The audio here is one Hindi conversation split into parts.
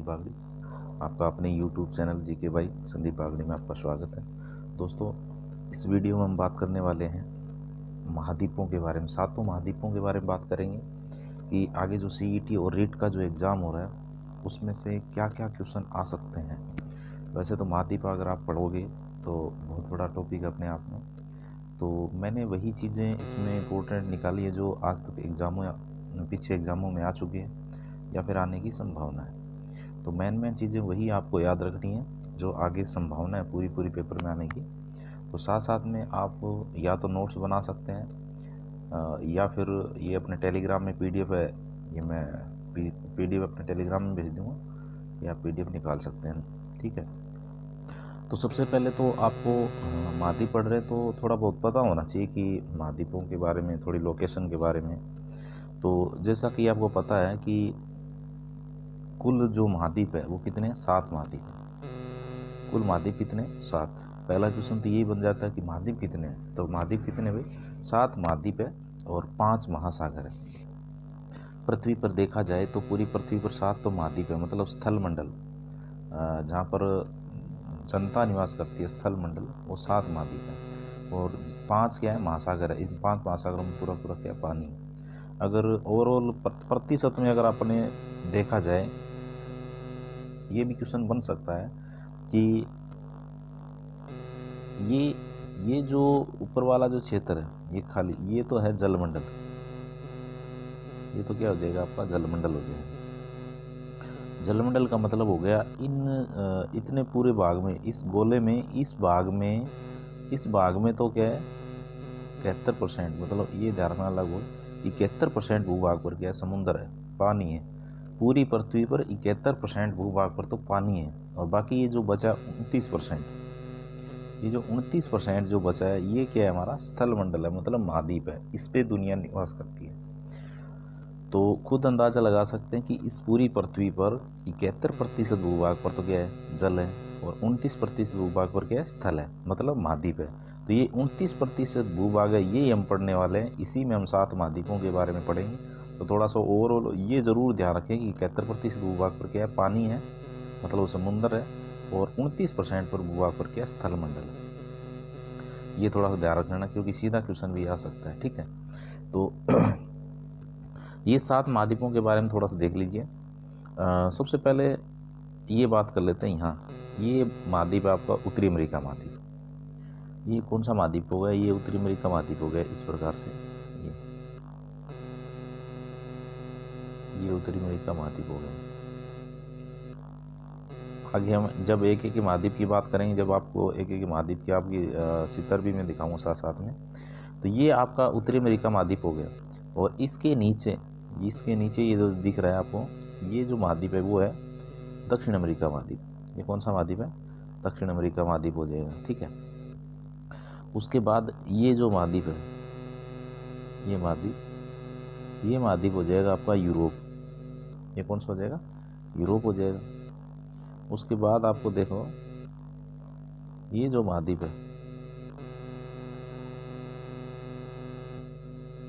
बागड़ी। आपका अपने YouTube channel GK by Sandeep Bagdi में आपका स्वागत है। दोस्तों, इस वीडियो में हम बात करने वाले हैं महाद्वीपों के बारे में। सातों महाद्वीपों के बारे में बात करेंगे कि आगे जो सीईटी और रीट का जो एग्ज़ाम हो रहा है उसमें से क्या क्या क्वेश्चन आ सकते हैं। वैसे तो महाद्वीप अगर आप पढ़ोगे तो बहुत बड़ा टॉपिक है अपने आप में, तो मैंने वही चीज़ें इसमें इम्पोर्टेंट निकाली है जो आज तक एग्ज़ामों या पीछे एग्ज़ामों में आ चुकी है या फिर आने की संभावना है। तो मेन चीज़ें वही आपको याद रखनी है जो आगे संभावना है पूरी पेपर में आने की। तो साथ साथ में आप या तो नोट्स बना सकते हैं या फिर ये अपने टेलीग्राम में पीडीएफ है, ये मैं पीडीएफ अपने टेलीग्राम में भेज दूँगा या पीडीएफ निकाल सकते हैं। ठीक है, तो सबसे पहले तो आपको महाद्वीप पढ़ रहे तो थोड़ा बहुत पता होना चाहिए कि महाद्वीपों के बारे में, थोड़ी लोकेशन के बारे में। तो जैसा कि आपको पता है कि कुल जो महाद्वीप है वो कितने हैं? 7 महाद्वीप हैं। कुल महाद्वीप कितने? 7। पहला क्वेश्चन तो यही बन जाता है कि महाद्वीप कितने हैं। तो महाद्वीप कितने भाई? 7 महाद्वीप है और 5 महासागर है। पृथ्वी पर देखा जाए तो पूरी पृथ्वी पर 7 तो महाद्वीप है, मतलब स्थल मंडल जहाँ पर जनता निवास करती है, स्थल मंडल, वो 7 महाद्वीप है। और 5 क्या है? महासागर है। इन 5 महासागरों में पूरा क्या? पानी। अगर ओवरऑल प्रतिशत में अगर आपने देखा जाए, ये भी क्वेश्चन बन सकता है कि ये जो ऊपर वाला जो क्षेत्र है ये खाली, ये तो है जलमंडल। ये तो क्या हो जाएगा आपका? जलमंडल हो जाएगा। जलमंडल का मतलब हो गया इतने पूरे भाग में, इस गोले में, इस भाग में तो क्या है? 71%, मतलब ये ध्यान रखना लगभग 71% भूभाग पर क्या है? समुद्र है, पानी है। पूरी पृथ्वी पर 71% भूभाग पर तो पानी है और बाकी ये जो बचा 29%, ये जो 29% जो बचा है ये क्या है? हमारा स्थल मंडल है, मतलब महाद्वीप है। इस पे दुनिया निवास करती है। तो खुद अंदाज़ा लगा सकते हैं कि इस पूरी पृथ्वी पर 71% भूभाग पर तो क्या है? जल है और 29% भूभाग पर क्या है? स्थल है, मतलब महाद्वीप है। तो ये 29% भूभाग है, ये हम पढ़ने वाले हैं। इसी में हम 7 महाद्वीपों के बारे में पढ़ेंगे। तो थोड़ा सा ओवरऑल ये ज़रूर ध्यान रखें कि 71% भूभाग पर क्या है? पानी है, मतलब समुद्र है, और 29% पर भूभाग पर क्या है? स्थल मंडल है। ये थोड़ा सा ध्यान रखना क्योंकि सीधा क्वेश्चन भी आ सकता है। ठीक है, तो ये 7 महाद्वीपों के बारे में थोड़ा सा देख लीजिए। सबसे पहले ये बात कर लेते हैं। यहाँ ये महाद्वीप है आपका उत्तरी अमेरिका महाद्वीप। ये कौन सा महाद्वीप हो गया? ये उत्तरी अमेरिका महाद्वीप हो गया। इस प्रकार से ये उत्तरी अमेरिका महाद्वीप हो गया। आगे हम जब एक एक महाद्वीप की बात करेंगे, जब आपको एक एक महाद्वीप की आपकी चित्र भी मैं दिखाऊंगा साथ साथ में। तो ये आपका उत्तरी अमेरिका महाद्वीप हो गया और इसके नीचे ये जो दिख रहा है आपको, ये जो महाद्वीप है वो है दक्षिण अमेरिका महाद्वीप। ये कौन सा महाद्वीप है? दक्षिण अमेरिका महाद्वीप हो जाएगा। ठीक है, उसके बाद ये जो महाद्वीप है, ये महाद्वीप हो जाएगा आपका यूरोप। ये कौन सा हो जाएगा? यूरोप हो जाएगा। उसके बाद आपको देखो ये जो महाद्वीप है,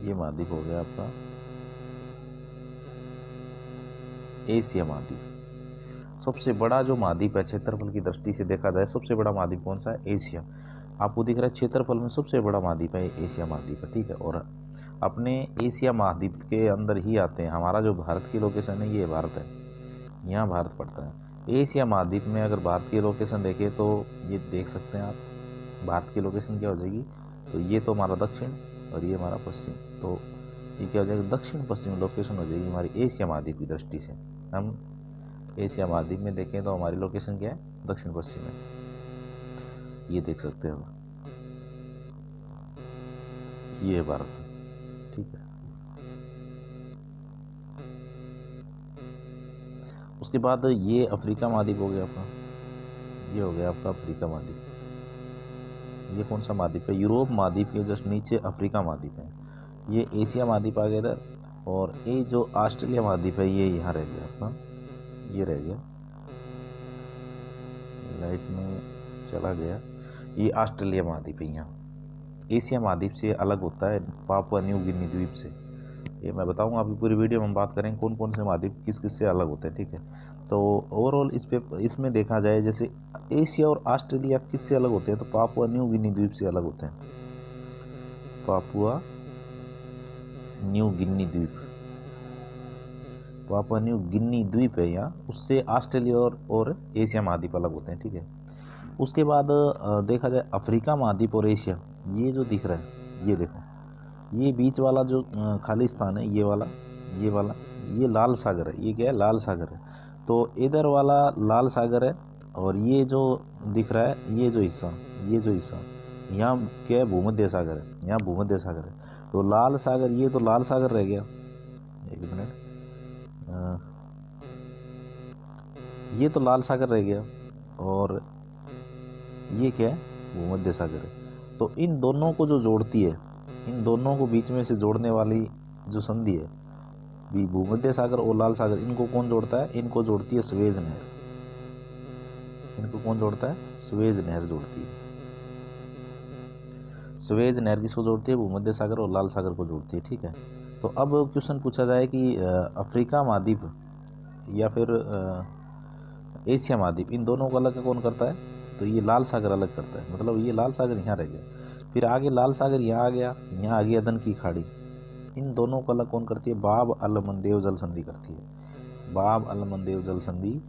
ये महाद्वीप हो गया आपका एशिया महाद्वीप। सबसे बड़ा जो महाद्वीप है क्षेत्रफल की दृष्टि से देखा जाए, सबसे बड़ा महाद्वीप कौन सा है? एशिया। आपको दिख रहा है क्षेत्रफल में सबसे बड़ा महाद्वीप है एशिया महाद्वीप है। ठीक है, और अपने एशिया महाद्वीप के अंदर ही आते हैं हमारा जो भारत की लोकेशन है, ये भारत है, यहाँ भारत पड़ता है। एशिया महाद्वीप में अगर भारत की लोकेशन देखें तो ये देख सकते हैं आप, भारत की लोकेशन क्या हो जाएगी? तो ये तो हमारा दक्षिण और ये हमारा पश्चिम, तो ये क्या हो जाएगा? दक्षिण पश्चिम लोकेशन हो जाएगी हमारी एशिया महाद्वीप की दृष्टि से। हम एशिया महाद्वीप में देखें तो हमारी लोकेशन क्या है? दक्षिण पश्चिम है। ये देख सकते हो, ये है भारत। ठीक है, उसके बाद ये अफ्रीका महाद्वीप हो गया आपका, ये हो गया आपका अफ्रीका महाद्वीप। ये कौन सा महाद्वीप है? यूरोप महाद्वीप के जस्ट नीचे अफ्रीका महाद्वीप है। ये एशिया महाद्वीप आ गया इधर, और ये जो ऑस्ट्रेलिया महाद्वीप है ये यहाँ रह गया आपका, ये रह गया, लाइट में चला गया। ये ऑस्ट्रेलिया महाद्वीप है। यहाँ एशिया महाद्वीप से अलग होता है पापुआ न्यू गिनी द्वीप से। ये मैं बताऊंगा आपकी पूरी वीडियो में हम बात करेंगे कौन कौन से महाद्वीप किस किस से अलग होते हैं, ठीक है। तो ओवरऑल इसमें देखा जाए जैसे एशिया और ऑस्ट्रेलिया किस से अलग होते हैं, तो पापुआ न्यू गिनी द्वीप से अलग होते हैं। पापुआ न्यू गिनी द्वीप, पापुआ न्यू गिनी द्वीप है यहाँ, उससे ऑस्ट्रेलिया और एशिया महाद्वीप अलग होते हैं, ठीक है। उसके बाद देखा जाए अफ्रीका महाद्वीप और एशिया, ये जो दिख रहा है ये देखो, ये बीच वाला जो खाली स्थान है, ये वाला ये लाल सागर है। ये क्या है? लाल सागर है। तो इधर वाला लाल सागर है और ये जो दिख रहा है ये जो हिस्सा यहाँ क्या है? भूमध्य सागर है। यहाँ भूमध्य सागर है। तो लाल सागर, ये तो लाल सागर रह गया। एक मिनट, ये तो लाल सागर रह गया और ये क्या है? भूमध्य सागर है। तो इन दोनों को जो जोड़ती है, इन दोनों को बीच में से जोड़ने वाली जो संधि है, भी भूमध्य सागर और लाल सागर, इनको कौन जोड़ता है? इनको जोड़ती है सुएज नहर। इनको कौन जोड़ता है? सुएज नहर जोड़ती है। सुएज नहर किसको जोड़ती है? भूमध्य सागर और लाल सागर को जोड़ती है, ठीक है। तो अब क्वेश्चन पूछा जाए कि अफ्रीका महाद्वीप या फिर एशिया महाद्वीप, इन दोनों को अलग कौन करता है? तो ये लाल सागर अलग करता है। मतलब ये लाल सागर यहाँ रह गया, फिर आगे लाल सागर यहाँ आ गया, यहाँ आ गई अदन की खाड़ी। इन दोनों को अलग कौन करती है? बाब अल मंदेव जल संधि करती है। बाब अल मंदेव जल संधि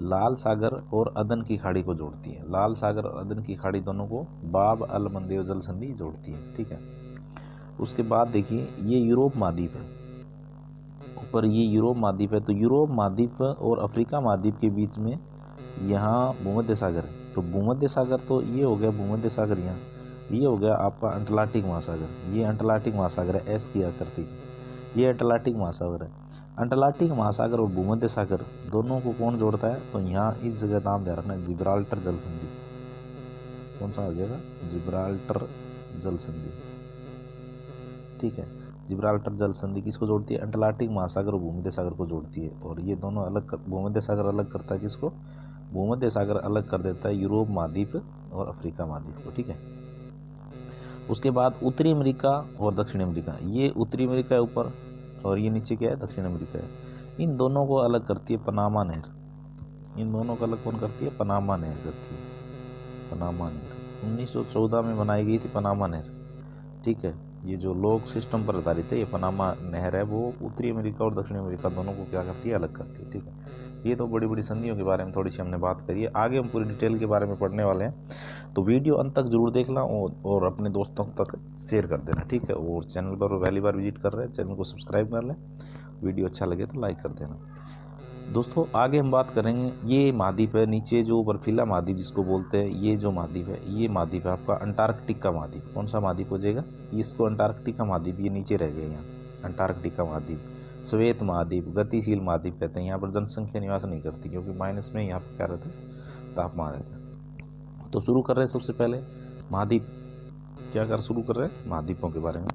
लाल सागर और अदन की खाड़ी को जोड़ती है। लाल सागर और अदन की खाड़ी दोनों को बाब अल मंदेव जल संधि जोड़ती है, ठीक है। उसके बाद देखिए ये यूरोप महाद्वीप है, ऊपर ये यूरोप महाद्वीप है। तो यूरोप महाद्वीप और अफ्रीका महाद्वीप के बीच में यहाँ भूमध्य सागर है। तो भूमध्य सागर तो ये हो गया भूमध्य सागर, यहाँ ये हो गया आपका अटलांटिक महासागर। ये अटलांटिक महासागर है, एस की आकृति, ये अटलांटिक महासागर है। अटलांटिक महासागर और भूमध्य सागर दोनों को कौन जोड़ता है? तो यहाँ इस जगह नाम ध्यान रखना है, जिब्राल्टर जल संधि। कौन सा हो जाएगा? जिब्राल्टर जल संधि, ठीक है। जिब्राल्टर जल संधि किसको जोड़ती है? अटलांटिक महासागर और भूमध्य सागर को जोड़ती है। और ये दोनों अलग भूमध्य सागर अलग करता है किसको? भूमध्य सागर अलग कर देता है यूरोप महाद्वीप और अफ्रीका महाद्वीप को, ठीक है। उसके बाद उत्तरी अमेरिका और दक्षिण अमेरिका, ये उत्तरी अमेरिका है ऊपर और ये नीचे क्या है? दक्षिण अमेरिका है। इन दोनों को अलग करती है पनामा नहर। इन दोनों को अलग कौन करती है? पनामा नहर करती है। पनामा नहर 1914 में बनाई गई थी, पनामा नहर, ठीक है। ये जो लोक सिस्टम पर आधारित है, ये पनामा नहर है, वो उत्तरी अमेरिका और दक्षिण अमेरिका दोनों को क्या करती है? अलग करती है, ठीक है। ये तो बड़ी बड़ी संधियों के बारे में थोड़ी सी हमने बात करी है। आगे हम पूरी डिटेल के बारे में पढ़ने वाले हैं, तो वीडियो अंत तक जरूर देखना और अपने दोस्तों तक शेयर कर देना, ठीक है। और चैनल पर पहली बार विजिट कर रहे हैं, चैनल को सब्सक्राइब कर लें। वीडियो अच्छा लगे तो लाइक कर देना। दोस्तों आगे हम बात करेंगे, ये महाद्वीप है नीचे जो बर्फीला महाद्वीप जिसको बोलते हैं, ये जो महाद्वीप है, ये महाद्वीप है आपका अंटार्कटिका महाद्वीप। कौन सा महाद्वीप हो जाएगा? इसको अंटार्कटिका महाद्वीप, ये नीचे रह गए यहाँ अंटार्कटिका महाद्वीप। श्वेत महाद्वीप, गतिशील महाद्वीप कहते हैं। यहाँ पर जनसंख्या निवास नहीं करती क्योंकि माइनस में यहाँ पर क्या रहता है? तापमान रहता है। तो शुरू कर रहे हैं सबसे पहले महाद्वीप, क्या कर शुरू कर रहे हैं? महाद्वीपों के बारे में।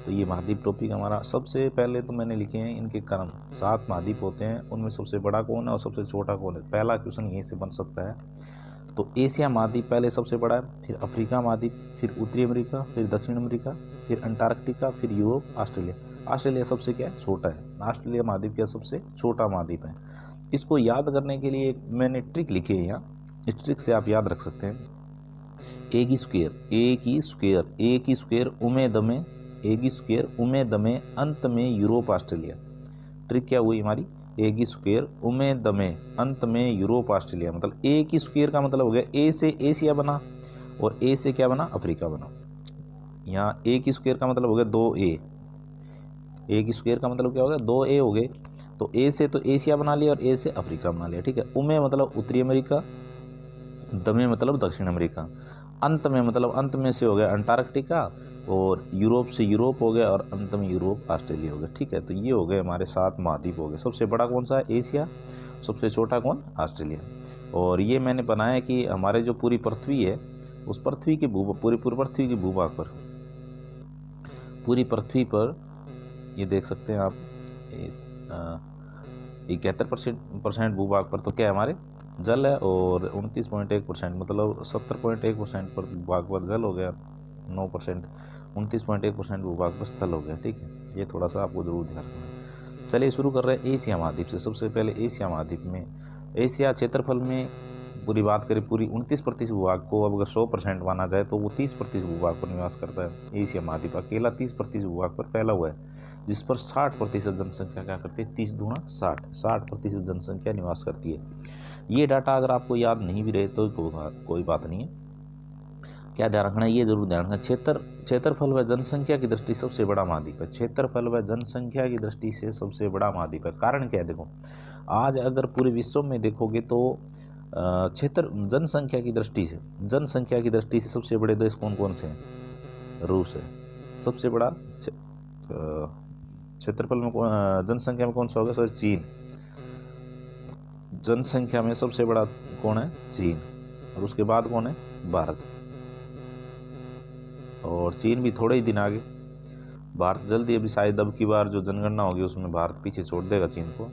तो ये महाद्वीप टॉपिक हमारा सबसे पहले तो मैंने लिखे हैं इनके क्रम। 7 महाद्वीप होते हैं, उनमें सबसे बड़ा कौन है और सबसे छोटा कौन है? पहला क्वेश्चन यहीं से बन सकता है। तो एशिया महाद्वीप पहले सबसे बड़ा है, फिर अफ्रीका महाद्वीप, फिर उत्तरी अमेरिका, फिर दक्षिण अमेरिका, फिर अंटार्कटिका, फिर यूरोप, ऑस्ट्रेलिया। ऑस्ट्रेलिया सबसे क्या है? छोटा है। ऑस्ट्रेलिया महाद्वीप क्या सबसे छोटा महाद्वीप है। इसको याद करने के लिए मैंने ट्रिक लिखी है यहाँ, इस ट्रिक से आप याद रख सकते हैं। एक ही स्क्वायर उमे दमे अंत में यूरोप ऑस्ट्रेलिया। ट्रिक क्या हुई हमारी? एक ही स्क्वायर उमे दमे अंत में यूरोप ऑस्ट्रेलिया। मतलब एक ही स्क्वायर का मतलब हो गया ए से एशिया बना और ए से क्या बना? अफ्रीका बना। यहाँ एक ही स्क्वायर का मतलब हो गया 2A। एक स्क्वायर का मतलब क्या हो गया? 2A हो गए। तो ए से तो एशिया बना लिया और ए से अफ्रीका बना लिया, ठीक है। उमे मतलब उत्तरी अमेरिका, दमे मतलब दक्षिण अमेरिका, अंत में मतलब अंत में से हो गया अंटार्कटिका, और यूरोप से यूरोप हो गया और अंत में यूरोप ऑस्ट्रेलिया हो गया, ठीक है। तो ये हो गए हमारे 7 महाद्वीप हो गए। सबसे बड़ा कौन सा है? एशिया। सबसे छोटा कौन? ऑस्ट्रेलिया। और ये मैंने बनाया कि हमारे जो पूरी पृथ्वी है, उस पृथ्वी की पूरी पृथ्वी की भूभाग पर, पूरी पृथ्वी पर ये देख सकते हैं आप, 71% भूभाग पर तो क्या है? हमारे जल है। और 29.1% मतलब 70.1% पर भूभाग पर जल हो गया, 9% 29.1% भूभाग पर स्थल हो गया। ठीक है, ये थोड़ा सा आपको जरूर ध्यान रखना है। चलिए शुरू कर रहे हैं एशिया महाद्वीप से। सबसे पहले एशिया महाद्वीप में एशिया क्षेत्रफल में पूरी बात करें, पूरी 29% भूभाग को अब अगर 100% माना जाए तो वो 30% भूभाग पर निवास करता है। एशिया महाद्वीप अकेला 30% भूभाग पर फैला हुआ है, जिस पर 60% जनसंख्या क्या करती है, 30 दूना 60% जनसंख्या निवास करती है। ये डाटा अगर आपको याद नहीं भी रहे तो कोई बात नहीं है। क्या ध्यान रखना है, ये जरूर ध्यान रखना, क्षेत्रफल व जनसंख्या की दृष्टि सबसे बड़ा महाद्वीप है। क्षेत्रफल व जनसंख्या की दृष्टि से सबसे बड़ा महाद्वीप है। कारण क्या है, देखो आज अगर पूरे विश्व में देखोगे तो जनसंख्या की दृष्टि से सबसे बड़े देश कौन कौन से हैं? रूस है सबसे बड़ा। क्षेत्रफल में जनसंख्या में कौन सा होगा सर? चीन। जनसंख्या में सबसे बड़ा कौन है? चीन। और उसके बाद कौन है? भारत। और चीन भी थोड़े ही दिन आगे, भारत जल्दी। अभी शायद अब की बार जो जनगणना होगी उसमें भारत पीछे छोड़ देगा चीन को।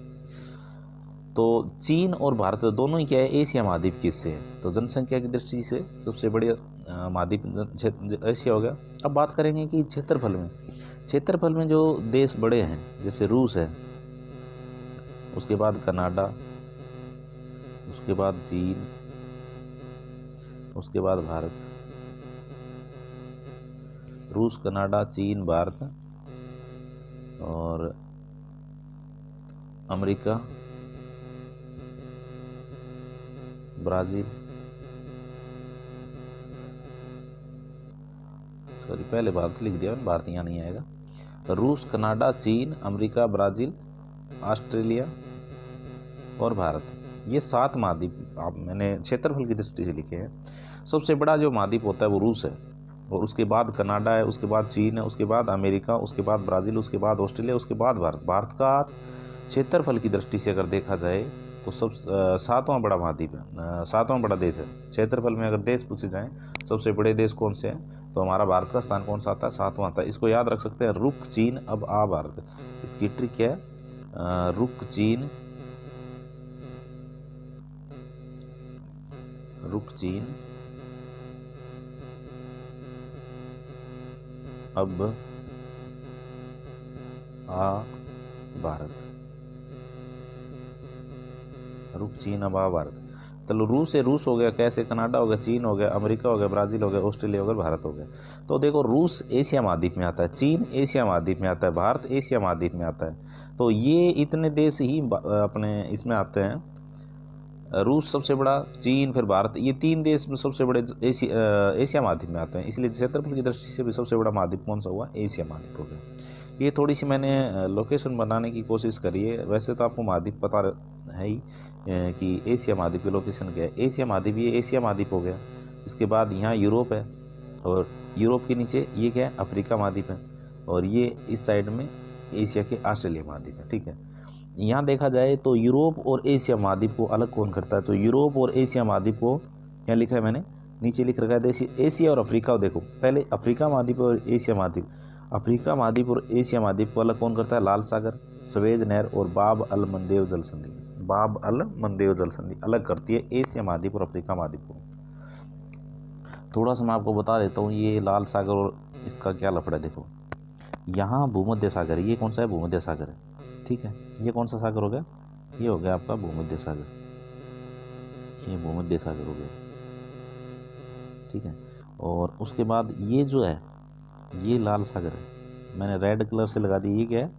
तो चीन और भारत दोनों ही क्या है, एशिया महाद्वीप के हिस्से हैं। तो जनसंख्या की दृष्टि से सबसे बड़ी महाद्वीप एशिया हो गया। अब बात करेंगे कि क्षेत्रफल में जो देश बड़े हैं, जैसे रूस है, उसके बाद कनाडा, उसके बाद चीन, उसके बाद भारत। रूस, कनाडा, चीन, भारत और अमेरिका, ब्राज़ील, सॉरी पहले भारत लिख दिया, भारत यहाँ नहीं आएगा। तो रूस, कनाडा, चीन, अमेरिका, ब्राज़ील, ऑस्ट्रेलिया और भारत, ये 7 महाद्वीप आप मैंने क्षेत्रफल की दृष्टि से लिखे हैं। सबसे बड़ा जो महाद्वीप होता है वो रूस है, और उसके बाद कनाडा है, उसके बाद चीन है, उसके बाद अमेरिका, उसके बाद ब्राज़ील, उसके बाद ऑस्ट्रेलिया, उसके बाद भारत। भारत का क्षेत्रफल की दृष्टि से अगर देखा जाए तो सब 7वां बड़ा महाद्वीप है, 7वां बड़ा देश है। क्षेत्रफल में अगर देश पूछे जाएं सबसे बड़े देश कौन से हैं, तो हमारा भारत का स्थान कौन सा आता है? 7वां आता है। इसको याद रख सकते हैं, रुक चीन अब आ भारत। इसकी ट्रिक क्या है? रुक चीन अब आ भारत। रुक चीन अब आ भारत। चलो रूस है, रूस हो गया, कैसे? कनाडा हो गया, चीन हो गया, अमेरिका हो गया, ब्राज़ील हो गया, ऑस्ट्रेलिया हो गया, भारत हो गया। तो देखो रूस एशिया महाद्वीप में आता है, चीन एशिया महाद्वीप में आता है, भारत एशिया महाद्वीप में आता है। तो ये इतने देश ही अपने इसमें आते हैं। रूस सबसे बड़ा, चीन, फिर भारत, ये 3 देश में सबसे बड़े एशिया महाद्वीप में आते हैं। इसलिए क्षेत्रफल की दृष्टि से भी सबसे बड़ा महाद्वीप कौन सा हुआ? एशिया महाद्वीप हो गया। ये थोड़ी सी मैंने लोकेशन बनाने की कोशिश करी है, वैसे तो आपको महाद्वीप पता है ही कि एशिया महाद्वीप की लोकेशन क्या है। एशिया महाद्वीप, ये एशिया महाद्वीप हो गया। इसके बाद यहाँ यूरोप है, और यूरोप के नीचे ये क्या है? अफ्रीका महाद्वीप है, और ये इस साइड में एशिया के ऑस्ट्रेलिया महाद्वीप है। ठीक है, यहाँ देखा जाए तो यूरोप और एशिया महाद्वीप को अलग कौन करता है? तो यूरोप और एशिया महाद्वीप को यहाँ लिखा है मैंने, नीचे लिख रखा है एशिया और अफ्रीका। देखो पहले अफ्रीका महाद्वीप और एशिया महाद्वीप, अफ्रीका महाद्वीप और एशिया महाद्वीप को अलग कौन करता है? लाल सागर, स्वेज नहर और बाब अल मंदेव जल संधि। बाब अल मंदेव जल संधि अलग करती है एशिया महाद्वीप और अफ्रीका महाद्वीप को। थोड़ा सा मैं आपको बता देता हूँ, ये लाल सागर और इसका क्या लफड़ा है। देखो यहाँ भूमध्य सागर है, ये कौन सा है? भूमध्य सागर है। ठीक है, ये कौन सा सागर हो गया? ये हो गया आपका भूमध्य सागर, ये भूमध्य सागर हो गया। ठीक है, और उसके बाद ये जो है ये लाल सागर है, मैंने रेड कलर से लगा दी, ये क्या है?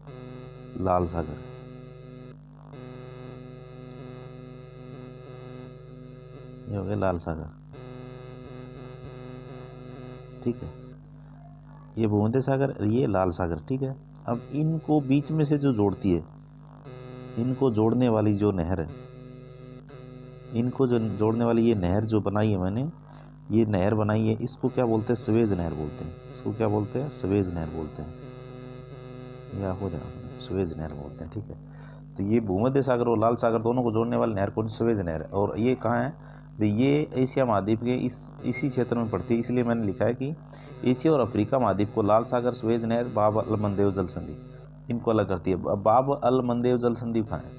लाल सागर। ये हो गया लाल सागर। ठीक है, ये भूमध्य सागर, ये लाल सागर। ठीक है, अब इनको बीच में से जो जोड़ती है, इनको जोड़ने वाली जो नहर है, इनको जो जोड़ने वाली ये नहर जो बनाई है मैंने, ये नहर बनाई है, इसको क्या बोलते हैं? स्वेज नहर बोलते हैं। इसको क्या बोलते हैं? स्वेज नहर बोलते हैं, या हो जाए स्वेज नहर बोलते हैं। ठीक है, तो ये भूमध्य सागर और लाल सागर दोनों को जोड़ने वाली नहर कौन? स्वेज नहर है। और ये कहाँ है? ये एशिया महाद्वीप के इसी क्षेत्र में पड़ती है। इसलिए मैंने लिखा है कि एशिया और अफ्रीका महाद्वीप को लाल सागर, स्वेज नहर, बाब अल मंदेव जल संधि इनको अलग करती है। बाब अल मंदेव जल संधि कहाँ है?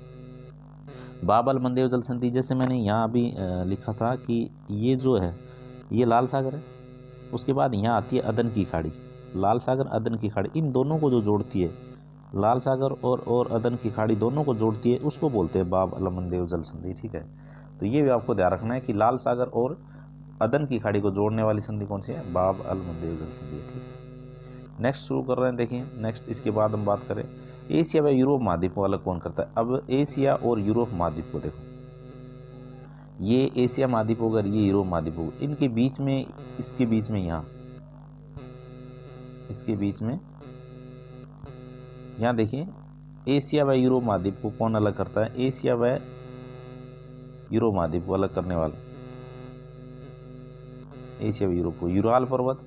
बाब अल मंदेव जल संधि, जैसे मैंने यहाँ अभी लिखा था कि ये जो है ये लाल सागर है, उसके बाद यहाँ आती है अदन की खाड़ी, लाल सागर अदन की खाड़ी, इन दोनों को जो जोड़ती है, लाल सागर और अदन की खाड़ी दोनों को जोड़ती है, उसको बोलते हैं बाब अलमंदेव जल संधि। ठीक है, तो ये भी आपको ध्यान रखना है कि लाल सागर और अदन की खाड़ी को जोड़ने वाली संधि कौन सी है, बाब अलमंदेव जल संधि। ठीक है, नेक्स्ट शुरू कर रहे हैं। देखिए नेक्स्ट, इसके बाद हम बात करें एशिया व यूरोप महाद्वीप को अलग कौन करता है। अब एशिया और यूरोप महाद्वीप को देखो, ये एशिया महाद्वीप होगा, ये यूरोप महाद्वीप होगा, इनके बीच में, इसके बीच में, यहाँ इसके बीच में, यहाँ देखिए एशिया व यूरोप महाद्वीप को कौन अलग करता है, एशिया व यूरोप महाद्वीप को अलग करने वाला, एशिया व यूरोप को यूराल पर्वत,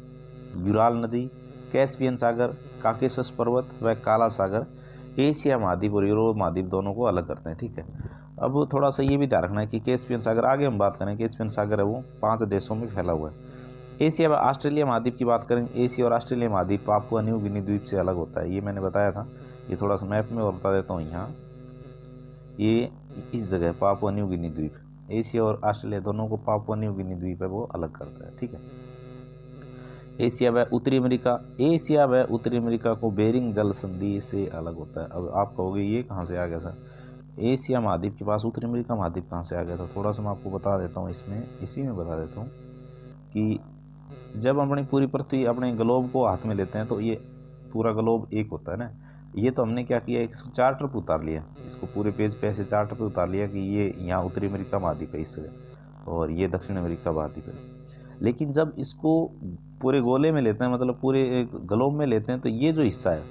यूराल नदी, कैस्पियन सागर, काकेशस पर्वत व काला सागर एशिया महाद्वीप और यूरोप महाद्वीप दोनों को अलग करते हैं। ठीक है, अब थोड़ा सा ये भी ध्यान रखना है कि कैस्पियन सागर, आगे हम बात करें, कैस्पियन सागर है वो 5 देशों में फैला हुआ है। एशिया व ऑस्ट्रेलिया महाद्वीप की बात करें, एशिया और ऑस्ट्रेलिया महाद्वीप पापुआ न्यू गिनी द्वीप से अलग होता है, ये मैंने बताया था। ये थोड़ा सा मैप में और बता देता हूँ, यहाँ ये इस जगह पापुआ न्यू गिनी द्वीप, एशिया और ऑस्ट्रेलिया दोनों को पापुआ न्यू गिनी द्वीप है वो अलग करता है। ठीक है, एशिया व उत्तरी अमेरिका, एशिया व उत्तरी अमेरिका को बेरिंग जल संधि से अलग होता है। अब आप कहोगे ये कहाँ से आ गया सर, एशिया महाद्वीप के पास उत्तरी अमेरिका महाद्वीप कहाँ से आ गया था, थोड़ा सा मैं आपको बता देता हूँ, इसी में बता देता हूँ कि जब अपनी पूरी पृथ्वी, अपने ग्लोब को हाथ में लेते हैं तो ये पूरा ग्लोब एक होता है ना। ये तो हमने क्या किया, इसको चार्टर पर उतार लिया, इसको पूरे पेज पे ऐसे चार्टर पे उतार लिया कि ये यहाँ उत्तरी अमेरिका महाद्वीप है इस जगह, और ये दक्षिण अमेरिका महाद्वीप है। लेकिन जब इसको पूरे गोले में लेते हैं, मतलब पूरे ग्लोब में लेते हैं, तो ये जो हिस्सा है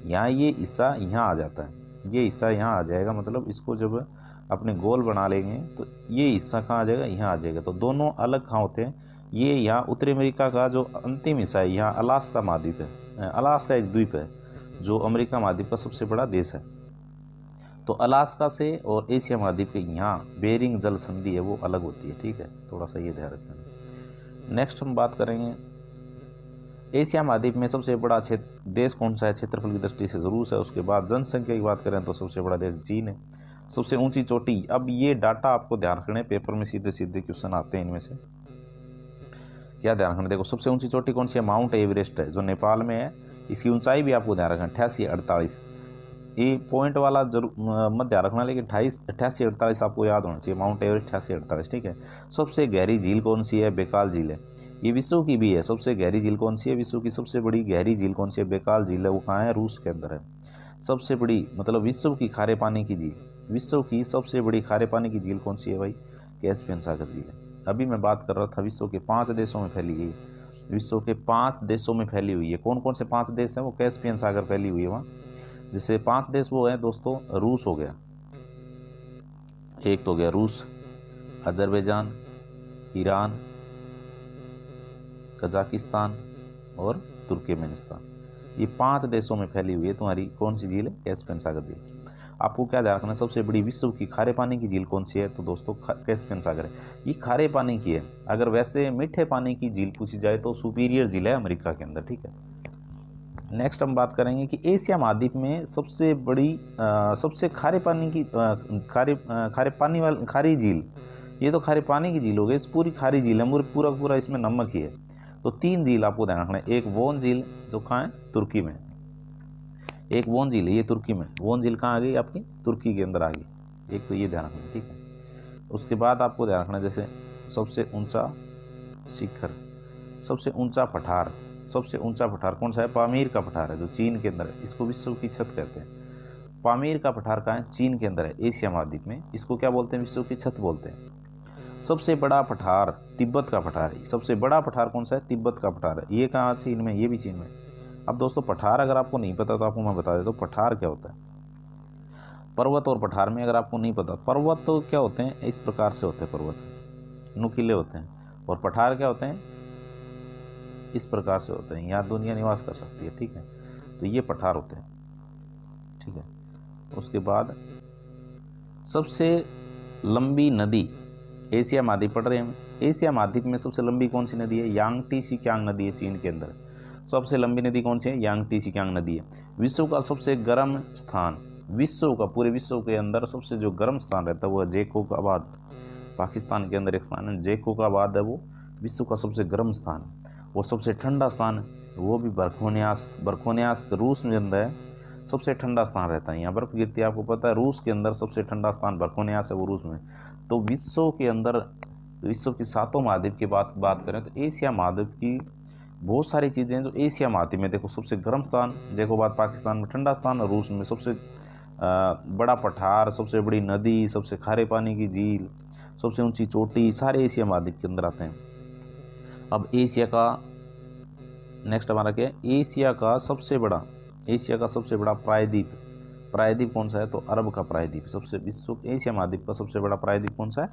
यहाँ ये हिस्सा यहाँ आ जाता है, ये हिस्सा यहाँ आ जाएगा, मतलब इसको जब अपने गोल बना लेंगे तो ये हिस्सा कहाँ आ जाएगा, यहाँ आ जाएगा। तो दोनों अलग कहाँ होते हैं, ये यहाँ उत्तरी अमेरिका का जो अंतिम हिस्सा है, यहाँ अलास्का महाद्वीप है, अलास्का एक द्वीप है जो अमेरिका महाद्वीप का सबसे बड़ा देश है। तो अलास्का से और एशिया महाद्वीप के यहाँ बेरिंग जल संधि है वो अलग होती है। ठीक है, थोड़ा सा ये ध्यान रखना। नेक्स्ट हम बात करेंगे एशिया महाद्वीप में सबसे बड़ा देश कौन सा है, क्षेत्रफल की दृष्टि से रूस है। उसके बाद जनसंख्या की बात करें तो सबसे बड़ा देश चीन है। सबसे ऊंची चोटी, अब ये डाटा आपको ध्यान रखना है, पेपर में सीधे सीधे क्वेश्चन आते हैं, इनमें से क्या ध्यान रखना। देखो सबसे ऊंची चोटी कौन सी है, माउंट एवरेस्ट है जो नेपाल में है। इसकी ऊंचाई भी आपको ध्यान रखना 88-48, ये पॉइंट वाला जरूर मत ध्यान रखना, लेकिन 88-48 आपको याद होना चाहिए, माउंट एवरेस्ट 88-48। ठीक है, सबसे गहरी झील कौन सी है, बेकाल झील है, ये विश्व की भी है। सबसे गहरी झील कौन सी है, विश्व की सबसे बड़ी गहरी झील कौन सी है, बेकाल झील है, वो कहाँ है, रूस के अंदर है। सबसे बड़ी, मतलब विश्व की खारे पानी की झील, विश्व की सबसे बड़ी खारे पानी की झील कौन सी है भाई, कैस्पियन सागर झील है। अभी मैं बात कर रहा था विश्व के 5 देशों में फैली गई, विश्व के 5 देशों में फैली हुई है। कौन कौन से 5 देश हैं, वो कैस्पियन सागर फैली हुई है वहाँ। जैसे 5 देश वो हैं दोस्तों, रूस हो गया, एक तो हो गया रूस, अजरबैजान, ईरान, कजाकिस्तान और तुर्कमेनिस्तान, ये 5 देशों में फैली हुई है तुम्हारी कौन सी झील है, कैस्पियन सागर झील। आपको क्या ध्यान रखना, सबसे बड़ी विश्व की खारे पानी की झील कौन सी है, तो दोस्तों कैस्पियन सागर है, ये खारे पानी की है। अगर वैसे मीठे पानी की झील पूछी जाए तो सुपीरियर झील है अमेरिका के अंदर। ठीक है, नेक्स्ट हम बात करेंगे कि एशिया महाद्वीप में सबसे बड़ी सबसे खारे पानी की खारे पानी वाली खारी झील, ये तो खारे पानी की झील हो गई, इस पूरी खारी झील है, पूरा इसमें नमक ही है। तो 3 झील आपको ध्यान रखना है, एक वोन झील जो कहाँ है, तुर्की में, एक वोन झील है ये तुर्की में, वोन झील कहाँ आ गई आपकी, तुर्की के अंदर आ गई, एक तो ये ध्यान रखना। ठीक है, उसके बाद आपको ध्यान रखना जैसे सबसे ऊंचा शिखर, सबसे ऊंचा पठार, सबसे ऊंचा पठार कौन सा है, पामीर का पठार है जो चीन के अंदर है, इसको विश्व की छत कहते हैं। पामीर का पठार कहाँ है, चीन के अंदर है, एशिया महाद्वीप में, इसको क्या बोलते हैं, विश्व की छत बोलते हैं। सबसे बड़ा पठार तिब्बत का पठार है, सबसे बड़ा पठार कौन सा है, तिब्बत का पठार है, ये कहाँ चीन में, ये भी चीन में। अब दोस्तों पठार अगर आपको नहीं पता तो आपको मैं बता देता हूँ पठार क्या होता है। पर्वत और पठार में अगर आपको नहीं पता, पर्वत तो क्या होते हैं, इस प्रकार से होते हैं, पर्वत नुकीले होते हैं, और पठार क्या होते हैं, इस प्रकार से होते हैं, यहाँ दुनिया निवास कर सकती है। ठीक है, तो ये पठार होते हैं। ठीक है, उसके बाद सबसे लंबी नदी, एशिया महाद्वीप पढ़ रहे हैं, एशिया महाद्वीप में सबसे लंबी कौन सी नदी है, यांगटी सिकियांग नदी है चीन के अंदर। सबसे लंबी नदी कौन सी है, यांगटी सिकियांग नदी है। विश्व का सबसे गर्म स्थान, विश्व का पूरे विश्व के अंदर सबसे जो गर्म स्थान रहता है वो है जैकोबाबाद, पाकिस्तान के अंदर एक स्थान है जैकोबाबाद है, वो विश्व का सबसे गर्म स्थान। और सबसे ठंडा स्थान वो भी बरखोनियास रूस में अंदर है, सबसे ठंडा स्थान रहता है, यहाँ बर्फ गिरती है। आपको पता है रूस के अंदर सबसे ठंडा स्थान बरखोनियास है, वो रूस में। तो विश्व के अंदर, विश्व की 7 महाद्वीप की बात करें तो एशिया महाद्वीप की बहुत सारी चीज़ें हैं जो एशिया महाद्वीप में। देखो सबसे गर्म स्थान जैकोबाद पाकिस्तान में, ठंडा स्थान रूस में, सबसे बड़ा पठार, सबसे बड़ी नदी, सबसे खारे पानी की झील, सबसे ऊंची चोटी, सारे एशिया महाद्वीप के अंदर आते हैं। अब एशिया का नेक्स्ट हमारा क्या है, एशिया का सबसे बड़ा प्रायद्वीप कौन सा है, तो अरब का प्रायद्वीप। सबसे विश्व एशिया महाद्वीप का सबसे बड़ा प्रायद्वीप कौन सा है,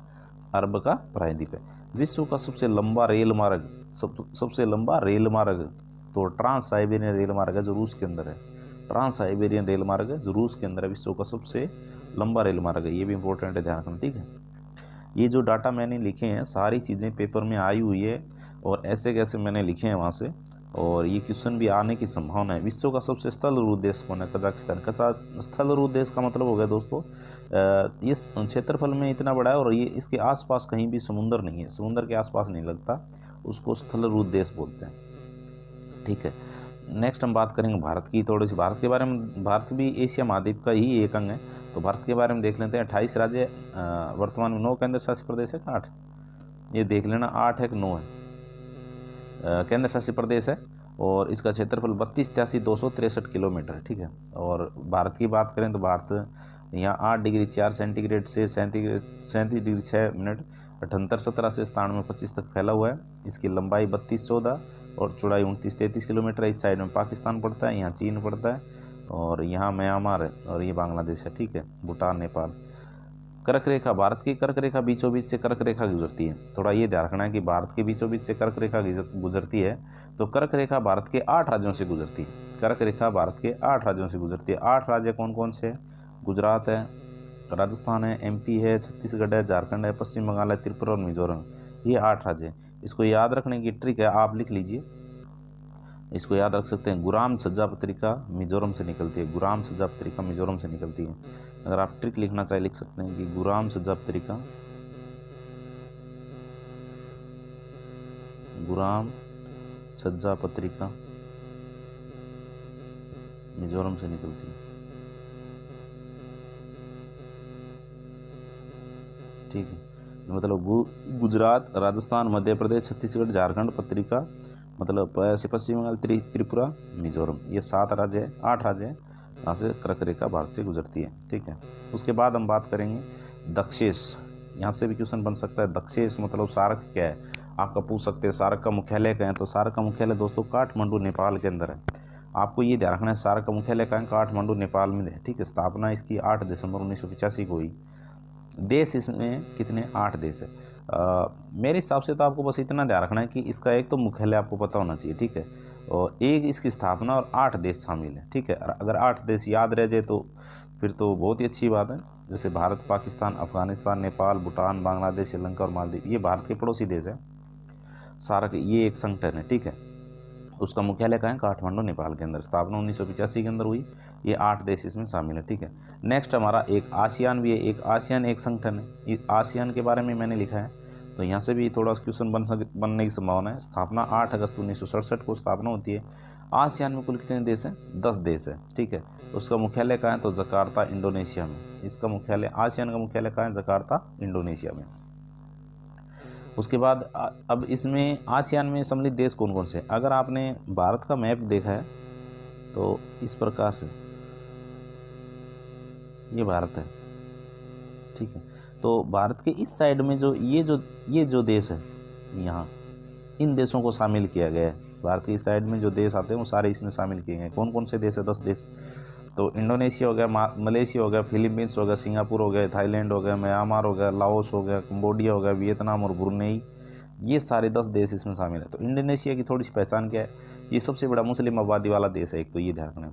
अरब का प्रायद्वीप है। विश्व का सबसे लंबा रेल मार्ग तो ट्रांस साइबेरियन रेल मार्ग है जो रूस के अंदर है। ट्रांस साइबेरियन रेल मार्ग है जो रूस के अंदर है, विश्व का सबसे लंबा रेल मार्ग है। ये भी इंपॉर्टेंट है, ध्यान रखना, ठीक है। ये जो डाटा मैंने लिखे हैं सारी चीज़ें पेपर में आई हुई है और ऐसे कैसे मैंने लिखे हैं वहाँ से, और ये क्वेश्चन भी आने की संभावना है। विश्व का सबसे स्थलरूप देश कौन है, कजाकिस्तान। स्थलरूप देश का मतलब हो गया दोस्तों इस क्षेत्रफल में इतना बड़ा है और ये इसके आसपास कहीं भी समुंदर नहीं है, समुंदर के आसपास नहीं लगता, उसको स्थलरूप देश बोलते हैं, ठीक है। नेक्स्ट हम बात करेंगे भारत की, थोड़ी सी भारत के बारे में। भारत भी एशिया महाद्वीप का ही एक अंग है, तो भारत के बारे में देख लेते हैं। 28 राज्य, वर्तमान में 9 केंद्र शासित प्रदेश है, 8, ये देख लेना, 8 है कि 9 है, केंद्र शासित प्रदेश है। और इसका क्षेत्रफल 32,83,263 किलोमीटर है, ठीक है। और भारत की बात करें तो भारत यहाँ 8 डिग्री 4 सेंटीग्रेड से 37 डिग्री 6 मिनट 78 से 97 तक फैला हुआ है। इसकी लंबाई 3214 और चौड़ाई 29-33 किलोमीटर है। इस साइड में पाकिस्तान पड़ता है, यहाँ चीन पड़ता है और यहाँ म्यांमार है और ये बांग्लादेश है, ठीक है, भूटान, नेपाल। कर्क रेखा, भारत की कर्क रेखा बीचों बीच से कर्क रेखा गुजरती है। थोड़ा ये ध्यान रखना है कि भारत के बीचों बीच से कर्क रेखा गुजरती है, तो कर्क रेखा भारत के 8 राज्यों से गुजरती है। कर्क रेखा भारत के 8 राज्यों से गुजरती है। 8 राज्य कौन कौन से, गुजरात है, राजस्थान है, MP है, छत्तीसगढ़ है, झारखंड है, पश्चिम बंगाल है, त्रिपुरा और मिजोरम, ये 8 राज्य हैं। इसको याद रखने की ट्रिक है, आप लिख लीजिए, इसको याद रख सकते हैं। गुराम सज्जा पत्रिका मिजोरम से निकलती है, गुराम सज्जा पत्रिका मिजोरम से निकलती है। अगर आप ट्रिक लिखना चाहे लिख सकते हैं कि गुराम सज्जा पत्रिका, गुराम सज्जा पत्रिका मिजोरम से निकलती है, ठीक है। मतलब गुजरात, राजस्थान, मध्य प्रदेश, छत्तीसगढ़, झारखंड पत्रिका, मतलब पश्चिम बंगाल, त्रिपुरा, मिजोरम, ये 7 राज्य है, 8 राज्य है, यहाँ से कर्क रेखा भारत से गुजरती है, ठीक है। उसके बाद हम बात करेंगे दक्षेश, यहाँ से भी क्वेश्चन बन सकता है। दक्षेश मतलब सार्क क्या है, आपका पूछ सकते हैं। सार्क का मुख्यालय कहाँ है, तो सार्क का मुख्यालय दोस्तों काठमांडू, नेपाल के अंदर है। आपको ये ध्यान रखना है, सार्क का मुख्यालय कहाँ है, काठमांडू, नेपाल में है, ठीक है। स्थापना इसकी 8 दिसंबर 1985 को हुई। देश इसमें कितने, 8 देश है। मेरे हिसाब से तो आपको बस इतना ध्यान रखना है कि इसका एक तो मुख्यालय आपको पता होना चाहिए, ठीक है, और एक इसकी स्थापना और 8 देश शामिल है, ठीक है। अगर 8 देश याद रह जाए तो फिर तो बहुत ही अच्छी बात है। जैसे भारत, पाकिस्तान, अफगानिस्तान, नेपाल, भूटान, बांग्लादेश, श्रीलंका और मालदीव, ये भारत के पड़ोसी देश है। सार्क ये एक संगठन है, ठीक है। उसका मुख्यालय कहाँ है, काठमांडू, नेपाल के अंदर। स्थापना 1985 के अंदर हुई। ये 8 देश इसमें शामिल है, ठीक है। नेक्स्ट हमारा एक आसियान भी है, एक आसियान एक संगठन है। ये आसियान के बारे में मैंने लिखा है, तो यहाँ से भी थोड़ा क्वेश्चन बनने की संभावना है। स्थापना 8 अगस्त 1967 को स्थापना होती है। आसियान में कुल कितने देश हैं, 10 देश है, ठीक है। उसका मुख्यालय कहाँ है, तो जकार्ता, इंडोनेशिया में। इसका मुख्यालय, आसियान का मुख्यालय कहाँ है, जकार्ता, इंडोनेशिया में। उसके बाद अब इसमें आसियान में सम्मिलित देश कौन कौन से, अगर आपने भारत का मैप देखा है तो इस प्रकार से ये भारत है, ठीक है। तो भारत के इस साइड में जो ये जो देश है, यहाँ इन देशों को शामिल किया गया है। भारत की इस साइड में जो देश आते हैं वो सारे इसमें शामिल किए गए हैं। कौन कौन से देश है, 10 देश। तो इंडोनेशिया हो गया, मलेशिया हो गया, फिलीपींस हो गया, सिंगापुर हो गया, थाईलैंड हो गया, म्यांमार हो गया, लाओस हो गया, कंबोडिया हो गया, वियतनाम और ब्रुनेई, ये सारे 10 देश इसमें शामिल है। तो इंडोनेशिया की थोड़ी सी पहचान क्या है, ये सबसे बड़ा मुस्लिम आबादी वाला देश है, एक तो ये ध्यान रखना।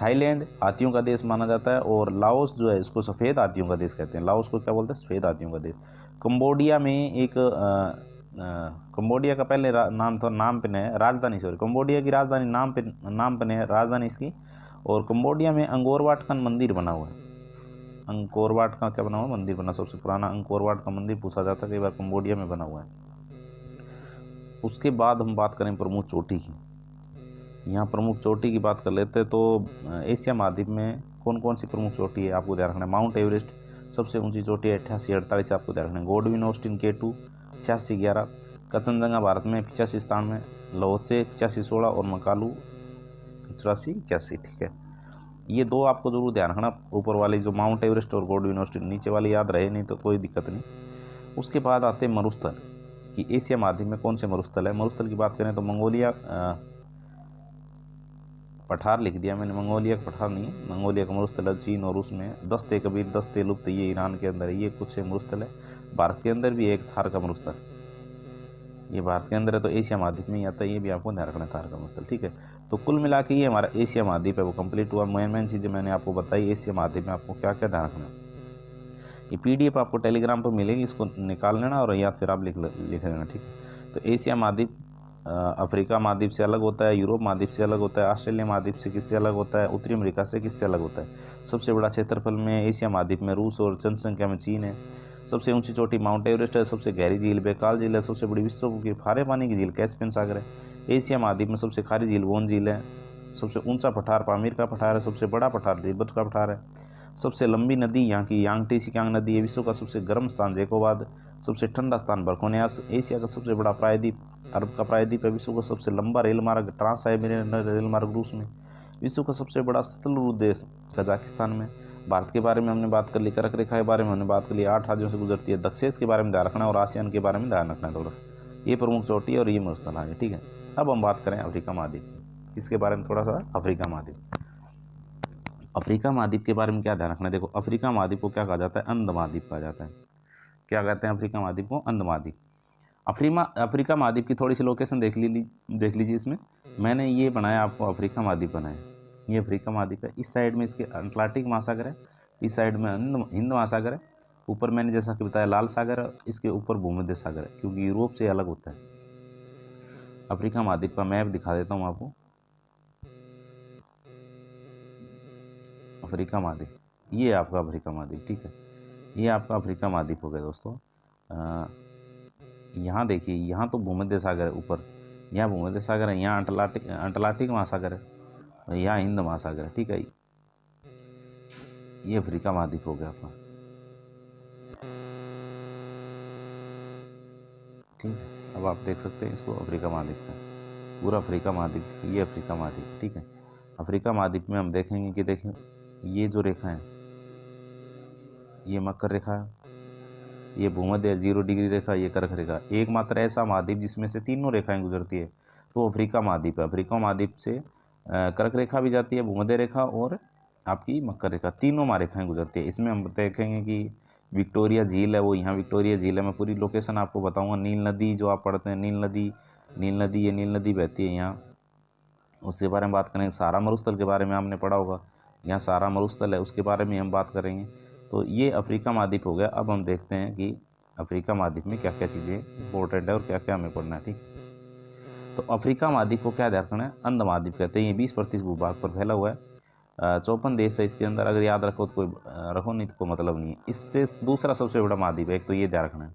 थाईलैंड हाथियों का देश माना जाता है, और लाओस जो है इसको सफ़ेद हाथियों का देश कहते हैं। लाओस को क्या बोलते हैं, सफ़ेद हाथियों का देश। कंबोडिया में एक कंबोडिया का पहले नाम था, नाम पे है राजधानी, सॉरी, कंबोडिया की राजधानी नाम पे है राजधानी इसकी। और कंबोडिया में अंगोर वाट का मंदिर बना हुआ है। अंगोर वाट का क्या बना हुआ, मंदिर बना, सबसे पुराना अंगोर वाट का मंदिर पूछा जाता है कई बार, कंबोडिया में बना हुआ है। उसके बाद हम बात करें प्रमुख चोटी की। यहाँ प्रमुख चोटी की बात कर लेते हैं तो एशिया महाद्वीप में कौन कौन सी प्रमुख चोटी है आपको ध्यान रखना है। माउंट एवरेस्ट सबसे ऊंची चोटी है 8848 आपको ध्यान रखना है। Godwin Austen K2 8611। Kanchenjunga Bharat में 85 स्थान में, लोत्से 8516 और मकालू 8481। ठीक है, ये दो आपको जरूर ध्यान रखना, ऊपर वाली जो माउंट एवरेस्ट और गॉडविन ऑस्टिन, नीचे वाली याद रहे नहीं तो कोई दिक्कत नहीं। उसके बाद आते हैं मरुस्थल कि एशिया महाद्वीप में कौन से मरुस्थल है। मरुस्थल की बात करें तो मंगोलिया पठार लिख दिया मैंने, मंगोलिया का पठार नहीं है, मंगोलिया का मरुस्थल है चीन और रूस में। दस्ते कबीर, दस्ते लुप्त, ये ईरान के अंदर है। ये कुछ मरुस्थल है। भारत के अंदर भी एक थार का मरुस्थल, ये भारत के अंदर है तो एशिया महाद्वीप में ही आता है, ये भी आपको ध्यान रखना है, थार का मरुस्थल। ठीक है, तो कुल मिला के ये हमारा एशिया महाद्वीप है वो कंप्लीट हुआ। मेन चीज़ें मैंने आपको बताई एशिया महाद्वीप में आपको क्या क्या ध्यान रखना है। ये PDF आपको टेलीग्राम पर मिलेगी, इसको निकाल लेना और या फिर आप लिख लेना। ठीक है, तो एशिया महाद्वीप अफ्रीका महाद्वीप से अलग होता है, यूरोप महाद्वीप से अलग होता है, ऑस्ट्रेलिया महाद्वीप से किससे अलग होता है, उत्तरी अमेरिका से किससे अलग होता है। सबसे बड़ा क्षेत्रफल में एशिया महाद्वीप में रूस और जनसंख्या में चीन है। सबसे ऊंची चोटी माउंट एवरेस्ट है। सबसे गहरी झील बेकाल झील है। सबसे बड़ी विश्व की खारे पानी की झील कैस्पियन सागर है। एशिया महाद्वीप में सबसे खारी झील वोन झील है। सबसे ऊंचा पठार पामीर का पठार है। सबसे बड़ा पठार तिब्बत का पठार है। सबसे लंबी नदी यहाँ की यांगटी सिकांग नदी है। विश्व का सबसे गर्म स्थान जैकोबाद। सबसे ठंडा स्थान बरकोनियास। एशिया का सबसे बड़ा प्रायद्वीप अरब का प्रायद्वीप है। विश्व का सबसे लंबा रेल मार्ग ट्रांस साइबेरियन रेल मार्ग रूस में। विश्व का सबसे बड़ा स्थल देश कजाकिस्तान में। भारत के बारे में हमने बात कर ली, कर्क रेखा के बारे में हमने बात कर ली, 8 राज्यों से गुजरती है। दक्षिण के बारे में ध्यान रखना और आसियान के बारे में ध्यान रखना है थोड़ा। ये प्रमुख चोटी है और ये मरुस्थल है। ठीक है, अब हम बात करें अफ्रीका महाद्वीप, इसके बारे में थोड़ा सा। अफ्रीका महाद्वीप, अफ्रीका महाद्वीप के बारे में क्या ध्यान रखना है। देखो, अफ्रीका महाद्वीप को क्या कहा जाता है, अंध महाद्वीप कहा जाता है। क्या कहते हैं अफ्रीका महाद्वीप को, अंध महाद्वीप। अफ्रीका महाद्वीप की थोड़ी सी लोकेशन देख लीजिए। इसमें मैंने ये बनाया आपको, अफ्रीका महाद्वीप बनाया, ये अफ्रीका महाद्वीप है। इस साइड में इसके अटलांटिक महासागर है, इस साइड में हिंद महासागर है, ऊपर मैंने जैसा कि बताया लाल सागर है, इसके ऊपर भूमध्य सागर है, क्योंकि यूरोप से अलग होता है। अफ्रीका महाद्वीप का मैप दिखा देता हूँ आपको। अफ्रीका महाद्वीप, ये आपका अफ्रीका महाद्वीप। ठीक है, ये आपका अफ्रीका महाद्वीप हो गया दोस्तों। यहाँ देखिए, यहाँ तो भूमध्य सागर है ऊपर, यहाँ भूमध्य सागर है, यहाँ अटलांटिक महासागर है और यहाँ हिंद महासागर है। ठीक है, ये अफ्रीका महाद्वीप हो गया आपका। ठीक है, अब आप देख सकते हैं इसको, अफ्रीका महाद्वीप का पूरा अफ्रीका महाद्वीप, ये अफ्रीका महाद्वीप। ठीक है, अफ्रीका महाद्वीप में हम देखेंगे कि देखें ये जो रेखा है, ये मकर रेखा है, ये भूमध्य 0 डिग्री रेखा, ये कर्क रेखा। एकमात्र ऐसा महाद्वीप जिसमें से तीनों रेखाएं गुजरती है तो अफ्रीका महाद्वीप है। अफ्रीका महाद्वीप से कर्क रेखा भी जाती है, भूमध्य रेखा और आपकी मकर रेखा, तीनों महारेखाएं गुजरती है। इसमें हम देखेंगे कि विक्टोरिया झील है, वो यहाँ विक्टोरिया झील है। मैं पूरी लोकेशन आपको बताऊँगा। नील नदी जो आप पढ़ते हैं, नील नदी ये नील नदी बहती है यहाँ, उसके बारे में बात करेंगे। सारा मरुस्थल के बारे में आपने पढ़ा होगा, यहाँ सारा मरुस्थल है, उसके बारे में हम बात करेंगे। तो ये अफ्रीका महाद्वीप हो गया। अब हम देखते हैं कि अफ्रीका महाद्वीप में क्या क्या चीज़ें इंपॉर्टेंट है और क्या क्या हमें पढ़ना है। ठीक, तो अफ्रीका महाद्वीप को क्या ध्यान रखना है, अंध महाद्वीप कहते हैं। ये 20% भूभाग पर फैला हुआ है, 54 देश है इसके अंदर। अगर याद रखो तो कोई रखो, नहीं तो कोई मतलब नहीं है। इससे दूसरा सबसे बड़ा महाद्वीप है, एक तो ये ध्यान रखना है।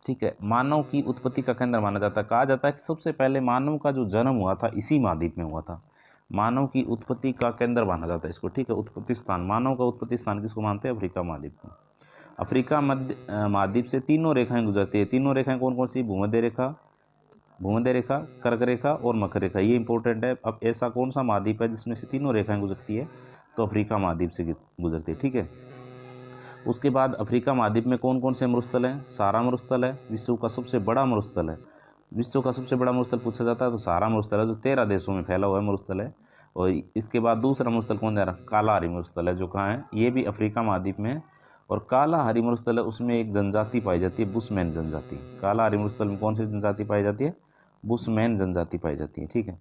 ठीक है, मानव की उत्पत्ति का केंद्र माना जाता है। कहा जाता है कि सबसे पहले मानव का जो जन्म हुआ था इसी महाद्वीप में हुआ था। मानव की उत्पत्ति का केंद्र माना जाता है इसको। ठीक है, उत्पत्ति स्थान, मानव का उत्पत्ति स्थान किसको मानते हैं, अफ्रीका महाद्वीप को। अफ्रीका महाद्वीप से तीनों रेखाएं गुजरती है। तीनों रेखाएं कौन कौन सी, भूमध्य रेखा, कर्क रेखा और मकर रेखा। ये इंपॉर्टेंट है। अब ऐसा कौन सा महाद्वीप है जिसमें से तीनों रेखाएं गुजरती है, तो अफ्रीका महाद्वीप से गुजरती है। ठीक है, उसके बाद अफ्रीका महाद्वीप में कौन कौन से मरुस्थल हैं, सारा मरुस्थल है, विश्व का सबसे बड़ा मरुस्थल है। विश्व का सबसे बड़ा मरुस्थल पूछा जाता है तो सारा मरुस्थल है, जो 13 देशों में फैला हुआ है मरुस्थल है। और इसके बाद दूसरा मरुस्थल कौन जा रहा है, कालाहारी मरुस्थल है, जो कहाँ है, ये भी अफ्रीका महाद्वीप में है। और कालाहारी मरुस्थल है, उसमें एक जनजाति पाई जाती है, बुशमैन जनजाति। कालाहारी मरुस्थल में कौन सी जनजाति पाई जाती है, बुशमैन जनजाति पाई जाती है। ठीक है,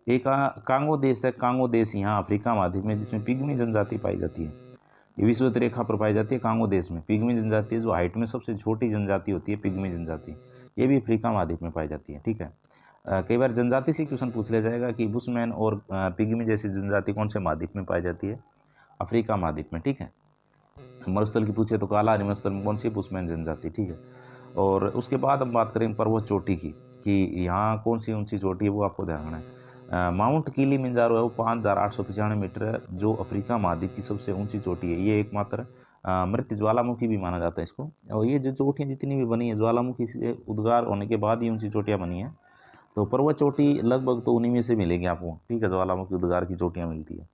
एक कांगो देश है, कांगो देश यहाँ अफ्रीका महाद्वीप में, जिसमें पिग्मी जनजाति पाई जाती है। ये विषुवत रेखा पर पाई जाती है कांगो देश में। पिग्मी जनजाति है, जो हाइट में सबसे छोटी जनजाति होती है, पिग्मी जनजाति, ये भी अफ्रीका महाद्वीप में पाई जाती है। ठीक है, कई बार जनजाति से क्वेश्चन पूछ लिया जाएगा कि बुशमैन और पिग्मी जैसी जनजाति कौन से महाद्वीप में पाई जाती है, अफ्रीका महाद्वीप में। ठीक है, मरुस्थल की पूछे तो कालाहारी मरुस्थल में कौन सी, बुशमैन जनजाति। ठीक है, और उसके बाद हम बात करें पर्वत चोटी की। कि यहाँ कौन सी ऊंची चोटी है वो आपको ध्यान रखना है। माउंट किलिमंजारो है वो 5895 मीटर है, जो अफ्रीका महाद्वीप की सबसे ऊंची चोटी है। ये एकमात्र मृत ज्वालामुखी भी माना जाता है इसको। और ये जो चोटियाँ जितनी भी बनी है ज्वालामुखी से उद्गार होने के बाद ही ऊंची चोटियाँ बनी हैं। तो पर्वत चोटी लगभग तो उन्हीं में से मिलेगी आपको, ठीक है, ज्वालामुखी उद्गार की चोटियाँ मिलती है।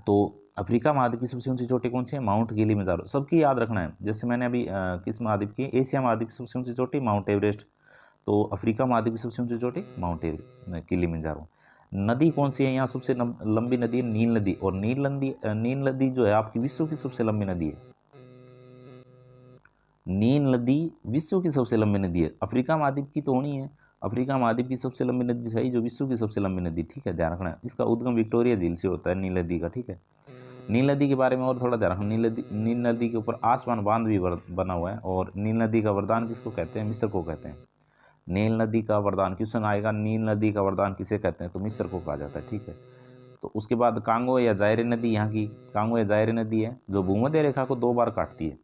तो अफ्रीका महाद्वीप की सबसे ऊंची चोटी कौन सी है? Mount Kilimanjaro. सबकी याद रखना है। जैसे मैंने अभी किस महाद्वीप की, एशिया महाद्वीप की सबसे ऊंची चोटी माउंट एवरेस्ट, तो अफ्रीका महाद्वीप की सबसे ऊंची चोटी माउंट किलिमंजारो। नदी कौन सी है यहाँ सबसे लंबी नदी है? नील नदी। और नील नदी जो है आपकी विश्व की सबसे लंबी नदी है। नील नदी विश्व की सबसे लंबी नदी है। अफ्रीका महाद्वीप की तो होनी है, अफ्रीका महाद्वीप की सबसे लंबी नदी है जो विश्व की सबसे लंबी नदी, ठीक है, ध्यान रखना है। इसका उद्गम विक्टोरिया झील से होता है नील नदी का, ठीक है। नील नदी के बारे में और थोड़ा ध्यान रखना। नील नदी के ऊपर आसमान बांध भी बना हुआ है। और नील नदी का वरदान किसको कहते हैं? मिस्र को कहते हैं। नील नदी का वरदान, क्वेश्चन आएगा नील नदी का वरदान किसे कहते हैं, तो मिस्र को कहा जाता है, ठीक है। तो उसके बाद कांगो या जायरे नदी, यहाँ की कांगो या जायरे नदी है जो भूमध्य रेखा को 2 बार काटती है।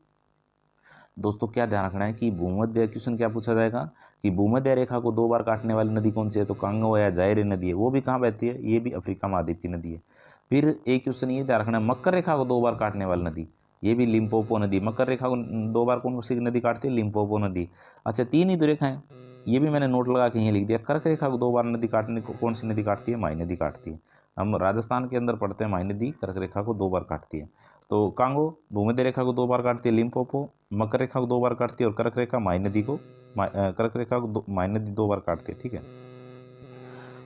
दोस्तों क्या ध्यान रखना है कि भूमध्य, क्वेश्चन क्या पूछा जाएगा कि भूमध्य रेखा को 2 बार काटने वाली नदी कौन सी है, तो कांगो या जायरे नदी है। वो भी कहाँ बहती है? ये भी अफ्रीका महाद्वीप की नदी है। फिर एक क्वेश्चन ये ध्यान रखना है, मकर रेखा को 2 बार काटने वाली नदी, ये भी लिम्पोपो नदी। मकर रेखा को 2 बार कौन सी नदी काटती है? लिम्पोपो नदी। अच्छा 3 ही तो रेखा है, ये भी मैंने नोट लगा के यहीं लिख दिया। कर्क रेखा को 2 बार नदी काटने को कौन सी नदी काटती है? माई नदी काटती है। हम राजस्थान के अंदर पढ़ते हैं माई नदी कर्क रेखा को 2 बार काटती है। तो कांगो भूमध्य रेखा को 2 बार काटती है, लिम्पोपो मकर रेखा को 2 बार काटती है, और कर्क रेखा माई नदी को माई नदी 2 बार काटती है, ठीक है।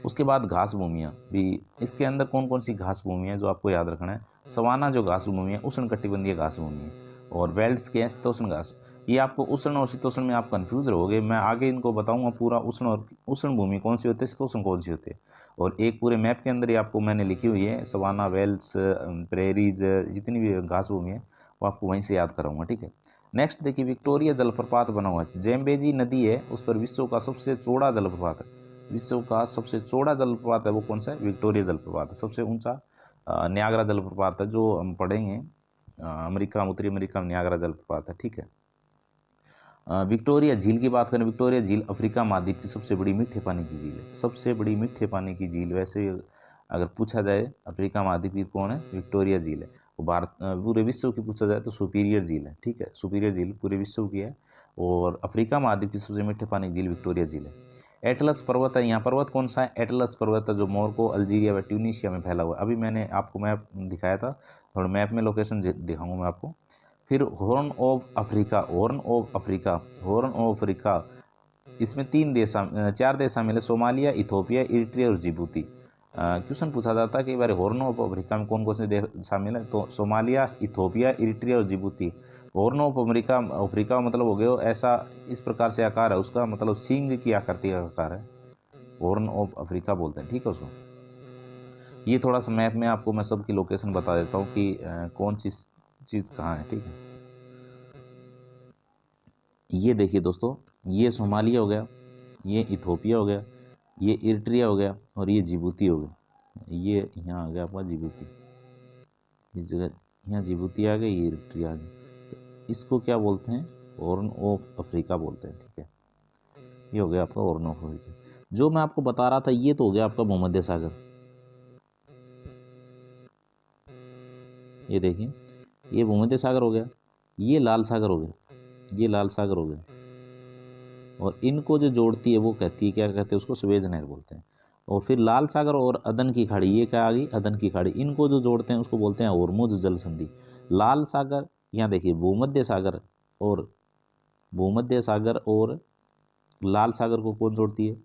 उसके बाद घास भूमियाँ भी, इसके अंदर कौन कौन सी घास भूमि है जो आपको याद रखना है? सवाना जो घास भूमि है उष्णकटिबंधीय घास भूमि है, और बेल्ट्स के हैं शीतोष्ण घास। ये आपको उष्ण और शीतोष्ण में आप कंफ्यूज रहोगे, मैं आगे इनको बताऊंगा पूरा। उष्ण भूमि कौन सी होती है, शीतोष्ण कौन सी होती है, और एक पूरे मैप के अंदर ही आपको मैंने लिखी हुई है सवाना, वेल्स, प्रेरीज, जितनी भी घास भूमि है वो आपको वहीं से याद कराऊंगा, ठीक है। नेक्स्ट देखिए, विक्टोरिया जलप्रपात बना हुआ है। जेम्बेजी नदी है उस पर विश्व का सबसे चौड़ा जलप्रपात है। विश्व का सबसे चौड़ा जलप्रपात है वो कौन सा है? विक्टोरिया जलप्रपात है। सबसे ऊंचा नियाग्रा जलप्रपात है, जो हम पढ़ेंगे अमेरिका, उत्तरी अमेरिका में नियाग्रा जलप्रपात है, ठीक है। विक्टोरिया झील की बात करें, विक्टोरिया झील अफ्रीका महाद्वीप की सबसे बड़ी मीठे पानी की झील है। सबसे बड़ी मीठे पानी की झील, वैसे अगर पूछा जाए अफ्रीका महाद्वीप की कौन है? विक्टोरिया झील है। वो भारत पूरे विश्व की पूछा जाए तो सुपीरियर झील है, ठीक है। सुपीरियर झील पूरे विश्व की है, और अफ्रीका महाद्वीप की सबसे मीठे पानी की झील विक्टोरिया झील है। एटलस पर्वत है, यहाँ पर्वत कौन सा है? एटलस पर्वत है जो मोरक्को, अल्जीरिया व ट्यूनीशिया में फैला हुआ है। अभी मैंने आपको मैप दिखाया था, थोड़ा मैप में लोकेशन दिखाऊंगा मैं आपको। फिर horn of Africa, horn of Africa, horn of Africa, इसमें 4 देश शामिल है, सोमालिया, इथोपिया, इरिट्रिया और जिबूती। क्वेश्चन पूछा जाता है कि बारे हॉर्न ऑफ अफ्रीका में कौन कौन से देश शामिल है, तो सोमालिया, इथोपिया, इरिट्रिया और जिबूती। हॉर्न ऑफ अफ्रीका मतलब हो गया ऐसा, इस प्रकार से आकार है उसका, मतलब सींग की आकृति का आकार है, हॉर्न ऑफ अफ्रीका बोलते हैं, ठीक है उसको। ये थोड़ा सा मैप में आपको मैं सबकी लोकेशन बता देता हूँ कि कौन सी चीज़ कहाँ है, ठीक है। ये देखिए दोस्तों, ये सोमालिया हो गया, ये इथोपिया हो गया, ये इरिट्रिया हो गया, और ये जिबूती हो गया। ये यहाँ आ गया आपका जिबूती, इस जगह यहाँ जिबूती आ गई, ये इरिट्रिया आ गई। तो इसको क्या बोलते हैं? हॉर्न ऑफ अफ्रीका बोलते हैं, ठीक है। ये हो गया आपका हॉर्न ऑफ अफ्रीका। जो मैं आपको बता रहा था ये तो हो गया आपका भूमध्य सागर। ये देखिए, ये भूमध्य सागर हो गया, ये लाल सागर हो गया, ये लाल सागर हो गया, और इनको जो जोड़ती है वो कहती है, क्या कहते हैं उसको? सुएज नहर बोलते हैं। और फिर लाल सागर और अदन की खाड़ी, ये क्या आ गई? अदन की खाड़ी। इनको जो जोड़ते हैं उसको बोलते हैं होर्मुज जल संधि। लाल सागर, यहाँ देखिए भूमध्य सागर और लाल सागर को कौन जोड़ती है?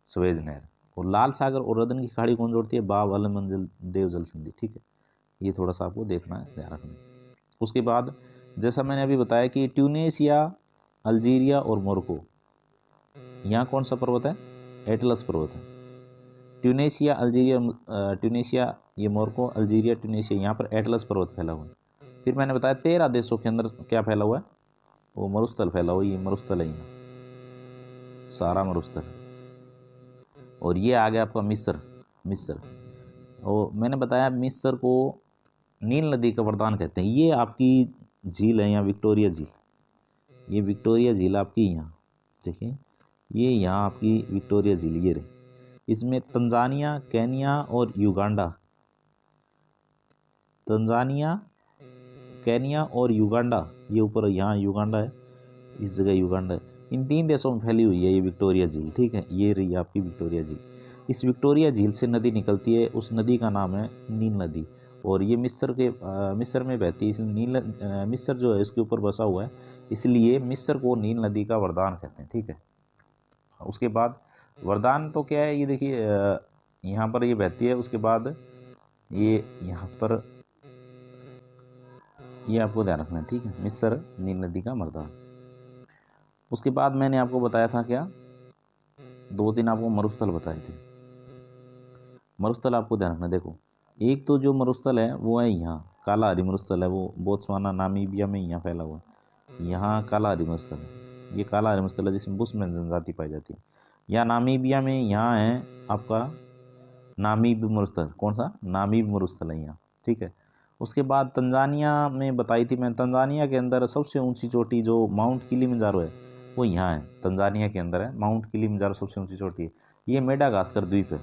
सुएज नहर। और लाल सागर और अदन की खाड़ी कौन जोड़ती है? बाब अलमंद देव जल संधि, ठीक है। ये थोड़ा सा आपको देखना है, ध्यान रखना है। उसके बाद जैसा मैंने अभी बताया कि ट्यूनीशिया, अल्जीरिया और मोरक्को, यहाँ कौन सा पर्वत है? एटलस पर्वत है। ट्यूनीशिया, ये मोरक्को, अल्जीरिया, ट्यूनीशिया, यहाँ पर एटलस पर्वत फैला हुआ है। फिर मैंने बताया 13 देशों के अंदर क्या फैला हुआ है? वो मरुस्थल फैला हुआ है। ये मरुस्थल है, यहाँ सारा मरुस्थल। और ये आ गया आपका मिस्र। और मैंने बताया मिस्र को नील नदी का वरदान कहते हैं। ये आपकी झील है यहाँ, विक्टोरिया झील। ये विक्टोरिया झील आपकी यहाँ देखिए, ये यहाँ आपकी विक्टोरिया झील ये रही। इसमें तंजानिया, केनिया और युगांडा, तंजानिया, केनिया और युगांडा, ये ऊपर यहाँ युगांडा है, इस जगह युगांडा है, इन 3 देशों में फैली हुई है ये विक्टोरिया झील। ठीक है, ये रही आपकी विक्टोरिया झील। इस विक्टोरिया झील से नदी निकलती है, उस नदी का नाम है नील नदी, और ये मिस्र में बहती है। इसलिए मिस्र जो है इसके ऊपर बसा हुआ है, इसलिए मिस्र को नील नदी का वरदान कहते हैं। ठीक है, उसके बाद वरदान तो क्या है, ये देखिए यहाँ पर ये बहती है, उसके बाद ये यहाँ पर ये आपको ध्यान रखना है। ठीक है, मिस्र नील नदी का वरदान। उसके बाद मैंने आपको बताया था क्या, 2-3 आपको मरुस्थल बताए थे। मरुस्थल आपको ध्यान रखना, देखो एक तो जो मरुस्थल है वो है यहाँ कालाहारी मरुस्थल है, वो बोत्सवाना नामीबिया में यहाँ फैला हुआ है। यहाँ कालाहारी मरुस्थल है, ये कालाहारी मरुस्थल है जिसमें बुशमैन जनजाति पाई जाती है। या नामीबिया में यहाँ है आपका नामीब मरुस्थल, कौन सा, नामीब मरुस्थल है यहाँ। ठीक है, उसके बाद तंजानिया में बताई थी मैं, तंजानिया के अंदर सबसे ऊंची चोटी जो माउंट किलिमंजारो है वो यहाँ है, तंजानिया के अंदर है माउंट किलिमंजारो, सबसे ऊंची चोटी है। ये मेडागास्कर द्वीप है,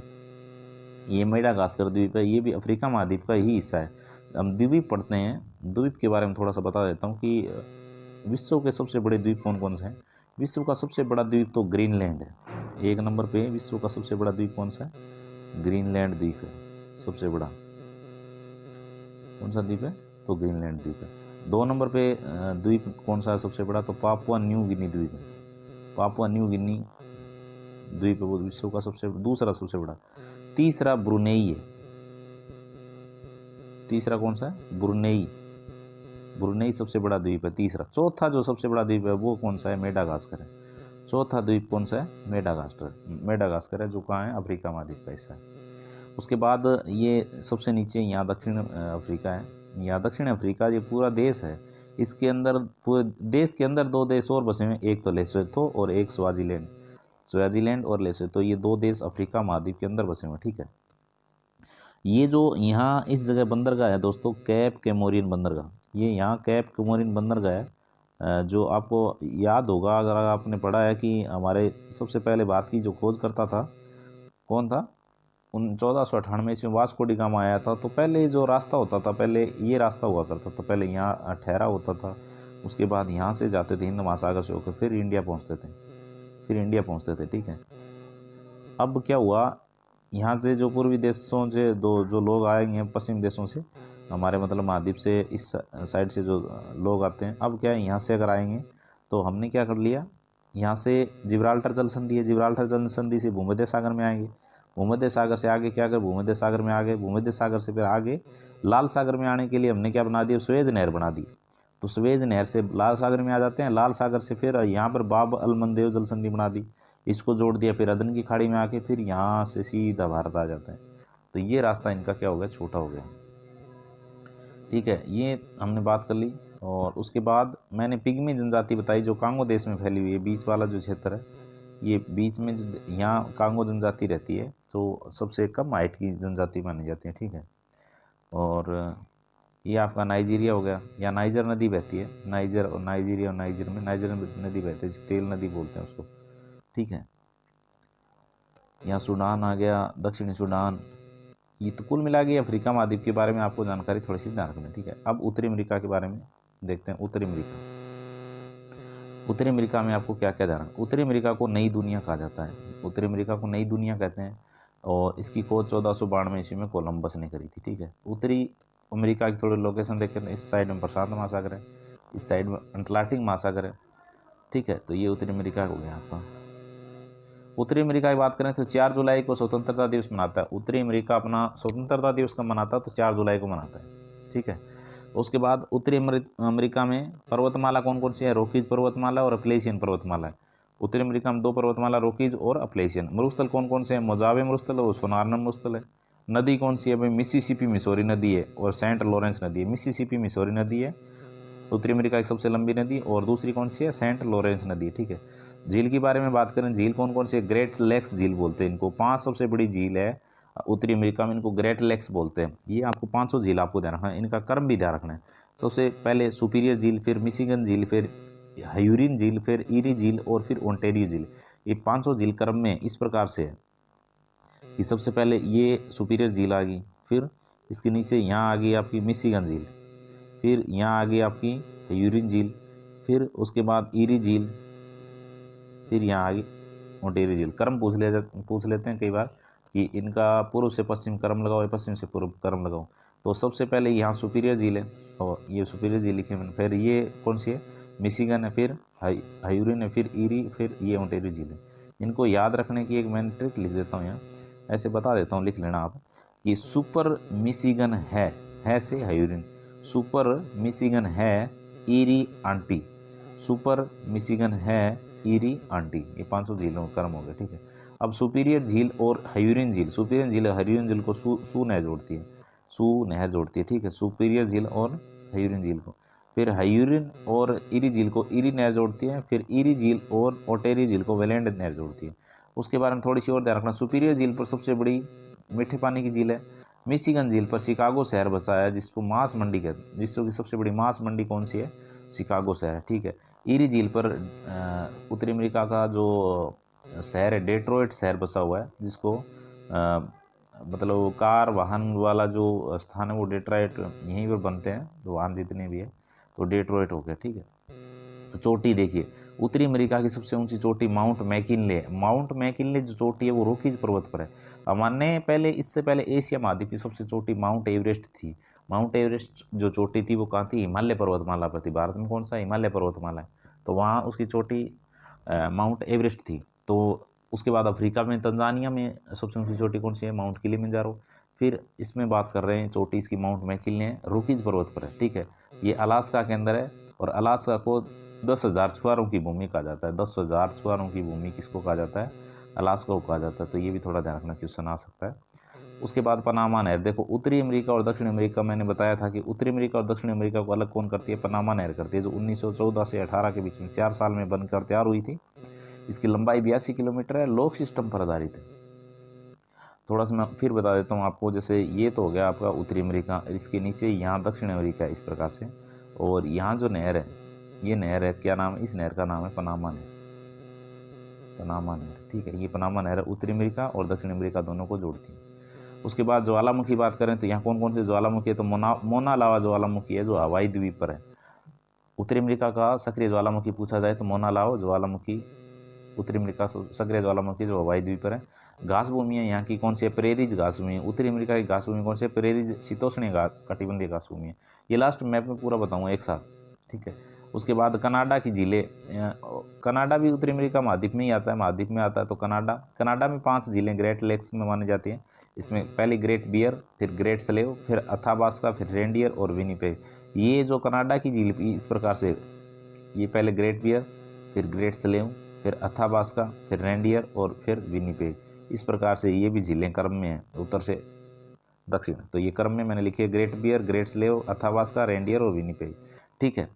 ये मेडागास्कर द्वीप है, ये भी अफ्रीका महाद्वीप का ही हिस्सा है। हम द्वीप पढ़ते हैं, द्वीप के बारे में थोड़ा सा बता देता हूँ कि विश्व के सबसे बड़े द्वीप कौन कौन से हैं। विश्व का सबसे बड़ा द्वीप तो ग्रीनलैंड है, 1 नंबर पे विश्व का सबसे बड़ा द्वीप कौन सा है, ग्रीनलैंड द्वीप है सबसे बड़ा। कौन सा द्वीप है, तो ग्रीनलैंड द्वीप है। 2 नंबर पे द्वीप कौन सा है सबसे बड़ा, तो पापुआ न्यू गिनी द्वीप है, पापुआ न्यू गिनी द्वीप है वो विश्व का दूसरा सबसे बड़ा। तीसरा ब्रुनेई है, तीसरा कौन सा है, ब्रुनेई, ब्रुनेई सबसे बड़ा द्वीप है तीसरा। चौथा जो सबसे बड़ा द्वीप है वो कौन सा है, मेडागास्कर है। चौथा द्वीप कौन सा है, मेडागास्कर है, जो कहाँ है, अफ्रीका महाद्वीप का हिस्सा है। उसके बाद ये सबसे नीचे यहाँ दक्षिण अफ्रीका है, यहाँ दक्षिण अफ्रीका ये पूरा देश है, इसके अंदर पूरे देश के अंदर 2 देश और बसे हुए हैं, एक तो लेसोथो और एक स्वाजीलैंड और लेसोथो, ये 2 देश अफ्रीका महाद्वीप के अंदर बसे हुए हैं। ठीक है, ये जो यहाँ इस जगह बंदरगाह है दोस्तों, कैप कैमोरियन बंदरगाह, ये यहाँ कैप कैमोरियन बंदरगाह है, जो आपको याद होगा अगर आपने पढ़ा है कि हमारे सबसे पहले भारत की जो खोज करता था कौन था, 1498 ईस्वी में वास्को डी गामा आया था। तो पहले जो रास्ता होता था, पहले ये रास्ता हुआ करता था, पहले यहाँ ठहरा होता था, उसके बाद यहाँ से जाते थे हिंद महासागर से होकर, फिर इंडिया पहुँचते थे। ठीक है, अब क्या हुआ, यहाँ से जो पूर्वी देशों से जो लोग आएंगे, पश्चिम देशों से, हमारे मतलब महाद्वीप से इस साइड से जो लोग आते हैं, अब क्या है, यहाँ से अगर आएंगे तो हमने क्या कर लिया, यहाँ से जिब्राल्टर जल संधि है, जिब्राल्टर जल संधि से भूमध्य सागर में आएंगे, भूमध्य सागर से आगे क्या कर, भूमध्य सागर में आ गए, भूमध्य सागर से फिर आगे लाल सागर में आने के लिए हमने क्या बना दिया, सुएज नहर बना दी। तो सुएज नहर से लाल सागर में आ जाते हैं, लाल सागर से फिर यहाँ पर बाब अल मंदेव जल संधि बना दी, इसको जोड़ दिया, फिर अदन की खाड़ी में आके फिर यहाँ से सीधा भारत आ जाते हैं। तो ये रास्ता इनका क्या हो गया, छोटा हो गया। ठीक है, ये हमने बात कर ली। और उसके बाद मैंने पिग्मी जनजाति बताई जो कांगो देश में फैली हुई है, बीच वाला जो क्षेत्र है, ये बीच में यहाँ कांगो जनजाति रहती है, तो सबसे कम हाइट की जनजाति मानी जाती है। ठीक है, और ये आपका नाइजीरिया हो गया, या नाइजर नदी बहती है, नाइजर और नाइजीरिया और नाइजर में नाइजर नदी बहती है, तेल नदी बोलते हैं उसको। ठीक है, यहाँ सूडान आ गया, दक्षिणी सूडान, ये तो कुल मिला के अफ्रीका महाद्वीप के बारे में आपको जानकारी थोड़ी सी ध्यान रखना। ठीक है, अब उत्तरी अमेरिका के बारे में देखते हैं। उत्तरी अमेरिका में आपको क्या क्या ध्यान रखना। उत्तरी अमेरिका को नई दुनिया कहा जाता है, उत्तरी अमेरिका को नई दुनिया कहते हैं, और इसकी खोज 1492 ईस्वी में कोलंबस ने करी थी। ठीक है, उत्तरी अमेरिका की थोड़ी लोकेशन देखते हैं, इस साइड में प्रशांत महासागर है, इस साइड में अटलांटिक महासागर है। ठीक है, तो ये उत्तरी अमेरिका हो गया आपका। उत्तरी अमेरिका की बात करें तो 4 जुलाई को स्वतंत्रता दिवस मनाता है, उत्तरी अमेरिका अपना स्वतंत्रता दिवस कब मनाता है, तो 4 जुलाई को मनाता है। ठीक है, उसके बाद उत्तरी अमेरिका में पर्वतमाला कौन कौन सी है, रॉकीज पर्वतमाला और अप्लेशियन पर्वतमाला है। उत्तरी अमेरिका में 2 पर्वतमाला, रॉकीज और अप्लेशियन। मरुस्थल कौन कौन से हैं, मोजावे मरुस्थल और सोनारनम मरुस्थल है। नदी कौन सी है भाई, मिसिसिपी मिसौरी नदी है और सेंट लॉरेंस नदी है। मिसिसिपी मिसौरी नदी है उत्तरी अमेरिका की सबसे लंबी नदी, और दूसरी कौन सी है, सेंट लॉरेंस नदी है। ठीक है, झील के बारे में बात करें, झील कौन कौन सी है, ग्रेट लेक्स झील बोलते हैं इनको, 5 सबसे बड़ी झील है उत्तरी अमेरिका में, इनको ग्रेट लेक्स बोलते हैं। ये आपको 500 झील आपको ध्यान रखना है, इनका क्रम भी ध्यान रखना है। सबसे पहले सुपीरियर झील, फिर मिशिगन झील, फिर ह्यूरिन झील, फिर ईरी झील और फिर ओंटेरियो झील। ये 500 झील क्रम में इस प्रकार से है कि सबसे पहले ये सुपीरियर झील आ गई, फिर इसके नीचे यहाँ आ गई आपकी मिशिगन झील, फिर यहाँ आ गई आपकी यूरिन झील, फिर उसके बाद ईरी झील, फिर यहाँ आ गई ओंटेरी झील। क्रम पूछ लेते हैं कई बार कि इनका पूर्व से पश्चिम क्रम लगाओ या पश्चिम से पूर्व क्रम लगाओ। तो सबसे पहले यहाँ सुपीरियर झील है और ये सुपीरियर झील लिखी मैंने, फिर ये कौन सी है मिशिगन है, फिर यूरिन है, फिर ईरी, फिर ये ओंटेरी झील है। इनको याद रखने की एक मैंने ट्रिक लिख देता हूँ यहाँ, ऐसे बता देता हूँ, लिख लेना आप कि सुपर मिशिगन है से यूरिन, सुपर मिशिगन है ईरी आंटी, सुपर मिशिगन है ईरी आंटी। ये 500 झीलों का क्रम हो गया, ठीक है। अब सुपीरियर झील और ह्यूरिन झील, सुपीरियर झील ह्यूरिन झील को सू नहर जोड़ती है, सू नहर जोड़ती है, ठीक है, सुपीरियर झील और ह्यूरिन झील को। फिर ह्यूरिन और ईरी झील को ईरी नहर जोड़ती है, फिर ईरी झील और ओटेरी झील को वेलेंड नहर जोड़ती है। उसके बारे में थोड़ी सी और ध्यान रखना, सुपीरियर झील पर सबसे बड़ी मीठे पानी की झील है। मिशिगन झील पर शिकागो शहर बसा है जिसको मांस मंडी कहते हैं, विश्व की सबसे बड़ी मांस मंडी कौन सी है, शिकागो शहर है, ठीक है। ईरी झील पर उत्तरी अमेरिका का जो शहर है डेट्रॉइट शहर बसा हुआ है, जिसको मतलब कार वाहन वाला जो स्थान है वो डेट्रॉइट यहीं पर बनते हैं, जो वाहन जितने भी है, तो डेट्रॉइट हो गया, ठीक है। तो चोटी देखिए, उत्तरी अमेरिका की सबसे ऊंची चोटी माउंट मैकिनले, माउंट मैकिनले जो चोटी है वो रोकीज पर्वत पर है। हमने पहले इससे पहले एशिया महाद्वीप की सबसे चोटी माउंट एवरेस्ट थी। माउंट एवरेस्ट जो चोटी थी वो कहाँ थी, हिमालय पर्वतमाला पर थी। भारत में कौन सा हिमालय पर्वतमाला है, तो वहाँ उसकी चोटी माउंट एवरेस्ट थी। तो उसके बाद अफ्रीका में तंजानिया में सबसे ऊंची चोटी कौन सी है, माउंट किलिमंजारो। फिर इसमें बात कर रहे हैं चोटी इसकी माउंट मैकिनले रोकीज पर्वत पर है, ठीक है। ये अलास्का के अंदर है और अलास्का को 10,000 छुआरों की भूमि कहा जाता है। 10,000 छुआरों की भूमि किसको कहा जाता है, अलास्का को कहा जाता है। तो ये भी थोड़ा ध्यान रखना, क्वेश्चन आ सकता है। उसके बाद पनामा नहर, देखो उत्तरी अमेरिका और दक्षिण अमेरिका, मैंने बताया था कि उत्तरी अमेरिका और दक्षिण अमेरिका को अलग कौन करती है, पनामा नहर करती है, जो 1914 से 18 के बीच में 4 साल में बनकर तैयार हुई थी। इसकी लंबाई 82 किलोमीटर है, लॉक सिस्टम पर आधारित है। थोड़ा सा मैं फिर बता देता हूँ आपको, जैसे ये तो हो गया आपका उत्तरी अमेरिका, इसके नीचे यहाँ दक्षिण अमेरिका है इस प्रकार से। और यहाँ जो नहर है, ये नहर है, क्या नाम है, इस नहर का नाम है पनामा नहर, पनामा नहर, ठीक है। ये पनामा नहर उत्तरी अमेरिका और दक्षिण अमेरिका दोनों को जोड़ती है। उसके बाद ज्वालामुखी बात करें तो यहाँ कौन कौन से ज्वालामुखी है, तो मोना लावा ज्वालामुखी है जो हवाई द्वीप पर है। उत्तरी अमेरिका का सक्रिय ज्वालामुखी पूछा जाए तो मोना लावा ज्वालामुखी उत्तरी अमेरिका सक्रिय ज्वालामुखी जो हवाई द्वीप पर है। घास भूमि है यहाँ की कौन सी है, प्रेरीज घास भूमि है। उत्तरी अमेरिका की घास भूमि कौन सी है, प्रेरीज शीतोष्णीय कटिबंधीय घास भूमि है। ये लास्ट मैप में पूरा बताऊँगा एक साथ, ठीक है। उसके बाद कनाडा की झीलें, कनाडा भी उत्तरी अमेरिका महाद्वीप में ही आता है, महाद्वीप में आता है। तो कनाडा में 5 झीलें ग्रेट लेक्स में मानी जाती हैं। इसमें पहली ग्रेट बियर, फिर ग्रेट स्लेव, फिर अथाबास्का, फिर रेंडियर और विनिपेग। ये जो कनाडा की झील इस प्रकार से, ये पहले ग्रेट बियर, फिर ग्रेट स्लेव, फिर अथाबास्का, फिर रेंडियर और फिर विनिपेग। इस प्रकार से ये भी झीलें क्रम में हैं उत्तर से दक्षिण। तो ये क्रम में मैंने लिखी है, Great Bear, Great Slave, Athabasca, Reindeer और विनिपेग, ठीक है।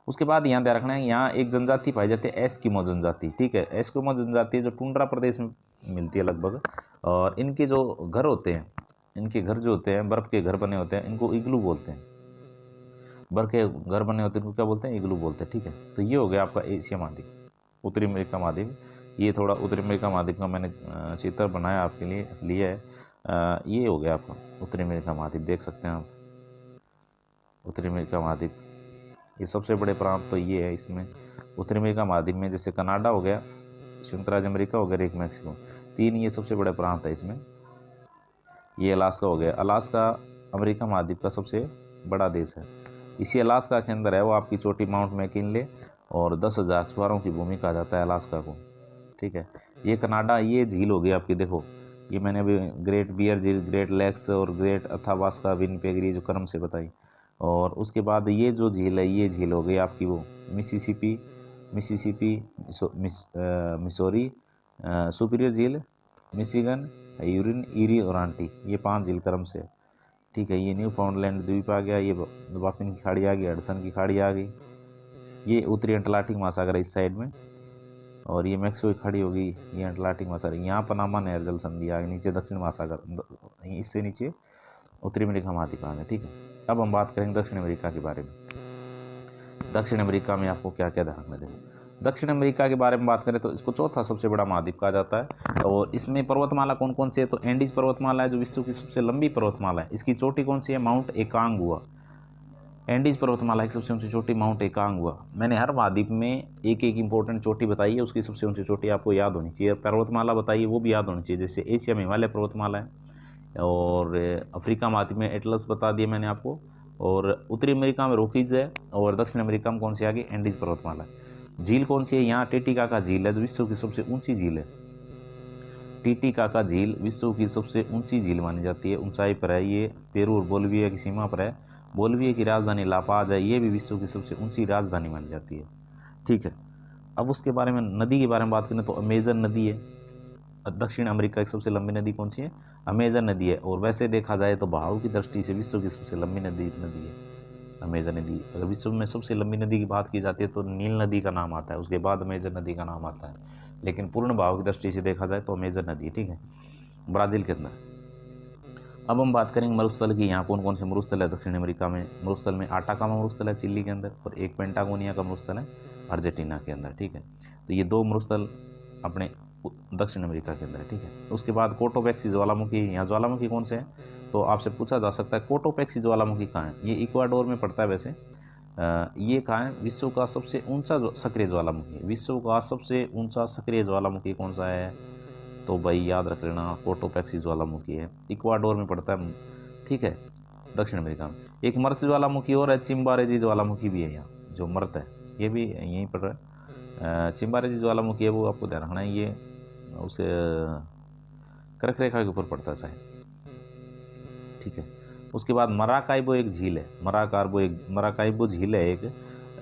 उसके बाद यहाँ ध्यान रखना है, यहाँ एक जनजाति पाई जाती है एस्किमो जनजाति, ठीक है। एस्किमो जनजाति जो टुंड्रा प्रदेश में मिलती है लगभग, और इनके जो घर होते हैं, इनके घर जो होते हैं बर्फ़ के घर बने होते हैं, इनको इग्लू बोलते हैं। बर्फ़ के घर बने होते हैं इनको क्या बोलते हैं, इग्लू बोलते हैं, ठीक है। तो ये हो गया आपका एशिया महाद्वीप, उत्तरी अमेरिका महाद्वीप। ये थोड़ा उत्तरी अमेरिका महाद्वीप का मैंने चित्र बनाया आपके लिए लिया है। ये हो गया आपका उत्तरी अमेरिका महाद्वीप, देख सकते हैं आप उत्तरी अमेरिका महाद्वीप। ये सबसे बड़े प्रांत तो ये है इसमें उत्तरी अमेरिका महाद्वीप में, जैसे कनाडा हो गया, संयुक्त राज्य अमेरिका हो गया, एक मैक्सिको, 3 ये सबसे बड़े प्रांत है इसमें। ये अलास्का हो गया, अलास्का अमेरिका महाद्वीप का सबसे बड़ा देश है। इसी अलास्का के अंदर है वो आपकी चोटी माउंट मैकिनले, और 10,000 छुआरों की भूमि कहा जाता है अलास्का को, ठीक है। ये कनाडा, ये झील हो गई आपकी, देखो ये मैंने अभी ग्रेट बियर झील, ग्रेट लेक्स और ग्रेट अथाबास्का, विनिपेग जो क्रम से बताई। और उसके बाद ये जो झील है, ये झील हो गई आपकी वो मिसिसिपी, मिसौरी, सुपीरियर झील, मिशिगन, यूरिन, ईरी और आंटी, ये 5 झील क्रम से, ठीक है। ये न्यू फाउंडलैंड द्वीप आ गया, ये बाफिन की खाड़ी आ गई, हडसन की खाड़ी आ गई, ये उत्तरी अटलांटिक महासागर है इस साइड में, और ये मैक्सिको की खाड़ी होगी, ये अटलांटिक महासागर। यहाँ पनामा नहर जल संधि आ गई, नीचे दक्षिण महासागर, इससे नीचे उत्तरी अमेरिका महाद्वीप आ गया, ठीक है। अब हम बात करेंगे दक्षिण अमेरिका के बारे में। दक्षिण अमेरिका में आपको क्या क्या ध्यान रखना है, दक्षिण अमेरिका के बारे में बात करें तो इसको चौथा सबसे बड़ा महाद्वीप कहा जाता है। और इसमें पर्वतमाला कौन कौन सी है, तो एंडीज पर्वतमाला है जो विश्व की सबसे लंबी पर्वतमाला है। इसकी चोटी कौन सी है, माउंट एकांगुआ। एंडीज पर्वतमाला की सबसे ऊंची चोटी माउंट एकांगुआ। मैंने हर महाद्वीप में एक एक इंपॉर्टेंट चोटी बताई है, उसकी सबसे ऊंची चोटी आपको याद होनी चाहिए। पर्वतमाला बताइए वो भी याद होनी चाहिए, जैसे एशिया में हिमालय पर्वतमाला है, और अफ्रीका महाद्वीप में एटलस बता दिया मैंने आपको, और उत्तरी अमेरिका में रॉकीज है, और दक्षिण अमेरिका में कौन सी आ गई, एंडीज पर्वतमाला। झील कौन सी है, यहाँ टिटिकाका झील है जो विश्व की सबसे ऊंची झील है। टिटिकाका झील विश्व की सबसे ऊंची झील मानी जाती है, ऊंचाई पर है ये, पेरू और बोलिविया की सीमा पर है। बोलिविया की राजधानी लापाज है, ये भी विश्व की सबसे ऊंची राजधानी मानी जाती है। ठीक है, अब उसके बारे में नदी के बारे में बात करें तो अमेजन नदी है। दक्षिण अमेरिका की सबसे लंबी नदी कौन सी है, अमेजन नदी है। और वैसे देखा जाए तो बहाव की दृष्टि से विश्व की सबसे लंबी नदी है अमेजन नदी। अगर विश्व में सबसे लंबी नदी की बात की जाती है तो नील नदी का नाम आता है, उसके बाद अमेजन नदी का नाम आता है, लेकिन पूर्ण बहाव की दृष्टि से देखा जाए तो अमेजन नदी। ठीक है, ब्राज़ील के अंदर। अब हम बात करेंगे मरुस्थल की। यहाँ कौन कौन से मरुस्थल है दक्षिण अमेरिका में। मरुस्थल में आटाकामा मरुस्थल है चिली के अंदर, और एक पेंटागोनिया का मरुस्थल है अर्जेंटीना के अंदर। ठीक है, तो ये दो मरुस्थल अपने दक्षिण अमेरिका के अंदर है। ठीक है, उसके बाद कोटोपैक्सी ज्वालामुखी। यहाँ ज्वालामुखी कौन से हैं, तो आपसे पूछा जा सकता है कोटोपैक्सी ज्वालामुखी कहाँ है। ये इक्वाडोर में पड़ता है वैसे। ये कहाँ है, विश्व का सबसे ऊंचा सक्रिय ज्वालामुखी। विश्व का सबसे ऊंचा सक्रिय ज्वालामुखी कौन सा है, तो भाई याद रख लेना कोटोपैक्सी ज्वालामुखी है, इक्वाडोर में पड़ता है। ठीक है, दक्षिण अमेरिका में। एक मर्त ज्वालामुखी और है, चिम्बारेजी ज्वालामुखी भी है यहाँ, जो मर्त है ये भी यहीं पर है। चिम्बारेजी ज्वालामुखी है वो आपको ध्यान रखना है, ये उसे कर्क रेखा के ऊपर पड़ता है शायद। ठीक है, उसके बाद मराकाइबो एक झील है, मराकाइबो झील है एक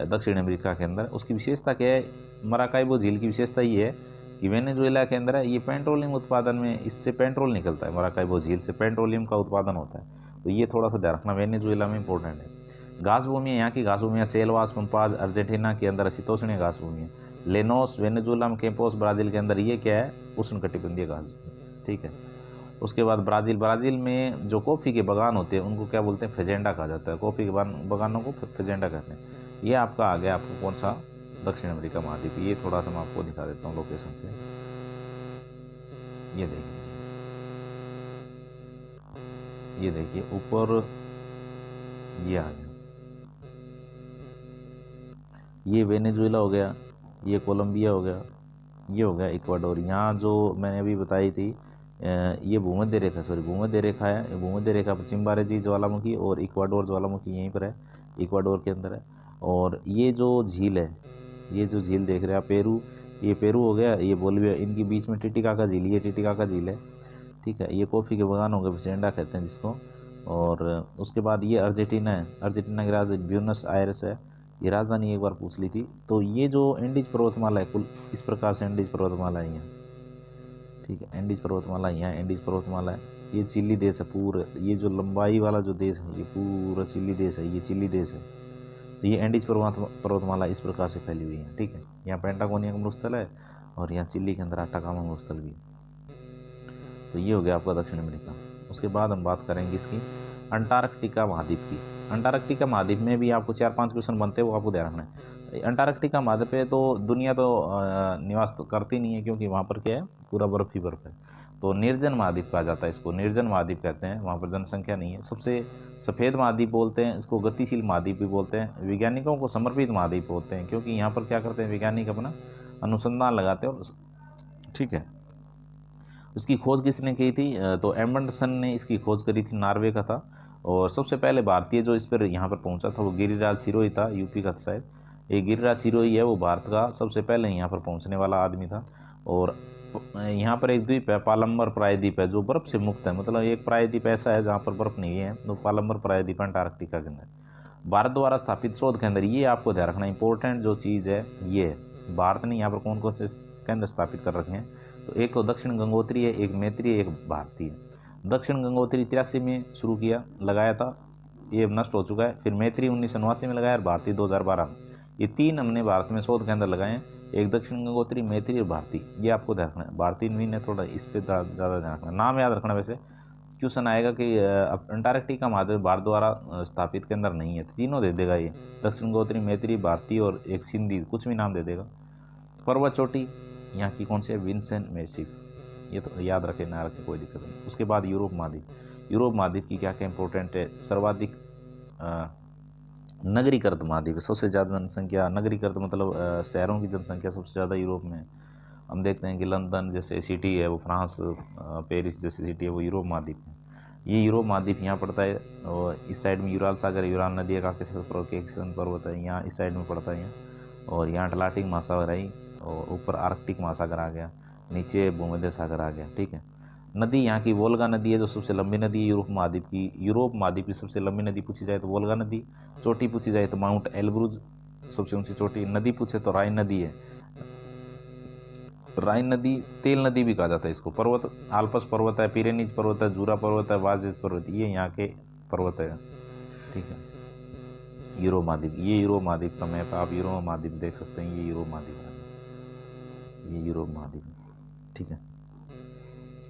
दक्षिण अमेरिका के अंदर। उसकी विशेषता क्या है, मराकाइबो झील की विशेषता ये है कि वेनेजुएला के अंदर है, ये पेट्रोलियम उत्पादन में इससे पेट्रोल निकलता है। मराकाइबो झील से पेट्रोलियम का उत्पादन होता है, तो ये थोड़ा सा ध्यान रखना, वेनेजुएला में इंपॉर्टेंट है। घास भूमि है यहाँ की, घास भूमि है सेलवास पंपाज अर्जेंटीना के अंदर शीतोष्णीय घास भूमि है। लेनोस वेनेजुएला में, कैंपोस ब्राज़ील के अंदर, ये क्या है, उष्णकटिबंधीय घास। ठीक है, उसके बाद ब्राज़ील में जो कॉफ़ी के बागान होते हैं उनको क्या बोलते हैं, फेजेंडा कहा जाता है। कॉफ़ी के बागानों को फेजेंडा कहते हैं। ये आपका आ गया आपको कौन सा, दक्षिण अमेरिका महाद्वीप। ये थोड़ा सा मैं आपको दिखा देता हूँ लोकेशन से, ये देखिए ऊपर ये आ गया, ये वेनेजुएला हो गया, ये कोलंबिया हो गया, ये हो गया इक्वाडोर। यहाँ जो मैंने अभी बताई थी ये भूमध्य रेखा, भूमध्य रेखा है, भूमध्य रेखा पर चिम्बारेजी ज्वालामुखी और इक्वाडोर ज्वालामुखी यहीं पर है, इक्वाडोर के अंदर है। और ये जो झील है, ये जो झील देख रहे हैं आप, पेरू, ये पेरू हो गया, ये बोलिविया, इनके बीच में टिटिकाका झील, ये टिटिकाका झील है। ठीक है, ये कॉफ़ी के बागान हो गए, फेजेंडा कहते हैं जिसको। और उसके बाद ये अर्जेंटीना है, अर्जेंटीना की राजधानी ब्यूनस आयर्स है, ये राजधानी एक बार पूछ ली थी। तो ये जो एंडीज पर्वतमाला है, कुल इस प्रकार से एंडीज पर्वतमाला है यहाँ। ठीक है, एंडीज पर्वतमाला यहाँ एंडीज पर्वतमाला है। ये चिली देश है पूरा, ये जो लंबाई वाला जो देश है ये पूरा चिली देश है, ये चिली देश है। तो ये एंडीज पर्वतमाला इस प्रकार से फैली हुई है। ठीक है, यहाँ पेंटागोनिया का मरुस्थल है, और यहाँ चिली के अंदर आटाकामा मरुस्थल भी है। तो ये हो गया आपका दक्षिण अमेरिका। उसके बाद हम बात करेंगे इसकी अंटार्कटिका महाद्वीप की। अंटार्कटिका महाद्वीप में भी आपको 4-5 क्वेश्चन बनते हैं, वो आपको ध्यान रखना है। अंटार्कटिका महाद्वीप पे तो दुनिया तो निवास तो करती नहीं है, क्योंकि वहाँ पर क्या है, पूरा बर्फ़ ही बर्फ़ है। तो निर्जन महाद्वीप कहा जाता है इसको, निर्जन महाद्वीप कहते हैं, वहाँ पर जनसंख्या नहीं है। सबसे सफ़ेद महाद्वीप बोलते हैं इसको, गतिशील महाद्वीप भी बोलते हैं, वैज्ञानिकों को समर्पित महाद्वीप बोलते हैं, क्योंकि यहाँ पर क्या करते हैं वैज्ञानिक, अपना अनुसंधान लगाते हैं। और ठीक है, इसकी खोज किसने की थी, तो एम्बरसन ने इसकी खोज करी थी, नॉर्वे का था। और सबसे पहले भारतीय जो इस पर यहाँ पर पहुँचा था वो गिरिराज सिरोही था, यूपी का शायद। ये गिरिराज सिरोही है, वो भारत का सबसे पहले यहाँ पर पहुँचने वाला आदमी था। और यहाँ पर एक द्वीप है, पालमर प्रायद्वीप है, जो बर्फ़ से मुक्त है। मतलब एक प्रायद्वीप ऐसा है जहाँ पर बर्फ़ नहीं है, तो पालमर प्रायद्वीप अंटार्कटिका के अंदर भारत द्वारा स्थापित शोध केंद्र। ये आपको ध्यान रखना, इंपॉर्टेंट जो चीज़ है ये है, भारत ने यहाँ पर कौन कौन से केंद्र स्थापित कर रखे हैं। तो एक तो दक्षिण गंगोत्री है, एक मैत्री है, एक भारती है। दक्षिण गंगोत्री 83 में शुरू किया, लगाया था, ये नष्ट हो चुका है। फिर मैत्री 1989 में लगाया, और भारती 2012 में। ये 3 हमने भारत में शोध केंद्र लगाए हैं, एक दक्षिण गंगोत्री, मैत्री और भारती। ये आपको ध्यान रखना है, भारती नवीन है, थोड़ा इस पर ज़्यादा ध्यान रखना, नाम याद रखना। वैसे क्वेश्चन आएगा कि अंटार्कटिका महाद्वीप भारत द्वारा स्थापित केंद्र नहीं है, तीनों दे देगा ये, दक्षिण गंगोत्री, मैत्री, भारती और एक सिंधी, कुछ भी नाम दे देगा। पर्वत चोटी यहाँ की कौन सी है, विंसेंट मैसिव, ये तो याद रखे ना रखे कोई दिक्कत नहीं। उसके बाद यूरोप महाद्वीप, यूरोप महाद्वीप की क्या क्या इंपॉर्टेंट है, सर्वाधिक नगरीकृत महाद्वीप है, सबसे ज़्यादा जनसंख्या नगरीकृत मतलब शहरों की जनसंख्या सबसे ज़्यादा यूरोप में है। हम देखते हैं कि लंदन जैसे सिटी है वो फ्रांस, पेरिस जैसी सिटी है वो यूरोप महाद्वीप है। ये यूरोप महाद्वीप यहाँ पड़ता है, और इस साइड में यूराल सागर, यूराल नदी है, काकेशन पर्वत है यहाँ इस साइड में पड़ता है यहाँ, और यहाँ अटलांटिक महासागर है, और ऊपर आर्कटिक महासागर आ गया, नीचे भूमध्य सागर आ गया। ठीक है, नदी यहाँ की वोल्गा नदी है जो सबसे लंबी नदी है यूरोप महाद्वीप की। यूरोप महाद्वीप की सबसे लंबी नदी पूछी जाए तो वोल्गा नदी, चोटी पूछी जाए तो माउंट एल्ब्रूज सबसे ऊंची चोटी, नदी पूछे तो राइन नदी है। राइन नदी तेल नदी भी कहा जाता है इसको। पर्वत आल्पस पर्वत है, पिरेनीज पर्वत है, जूरा पर्वत है, वाजिस पर्वत, ये यहाँ के पर्वत है। ठीक है, यूरोप महाद्वीप, ये यूरोप महाद्वीप का मैप आप यूरोप महाद्वीप देख सकते हैं, ये यूरोप महाद्वीप है, ये यूरोप महाद्वीप। ठीक है,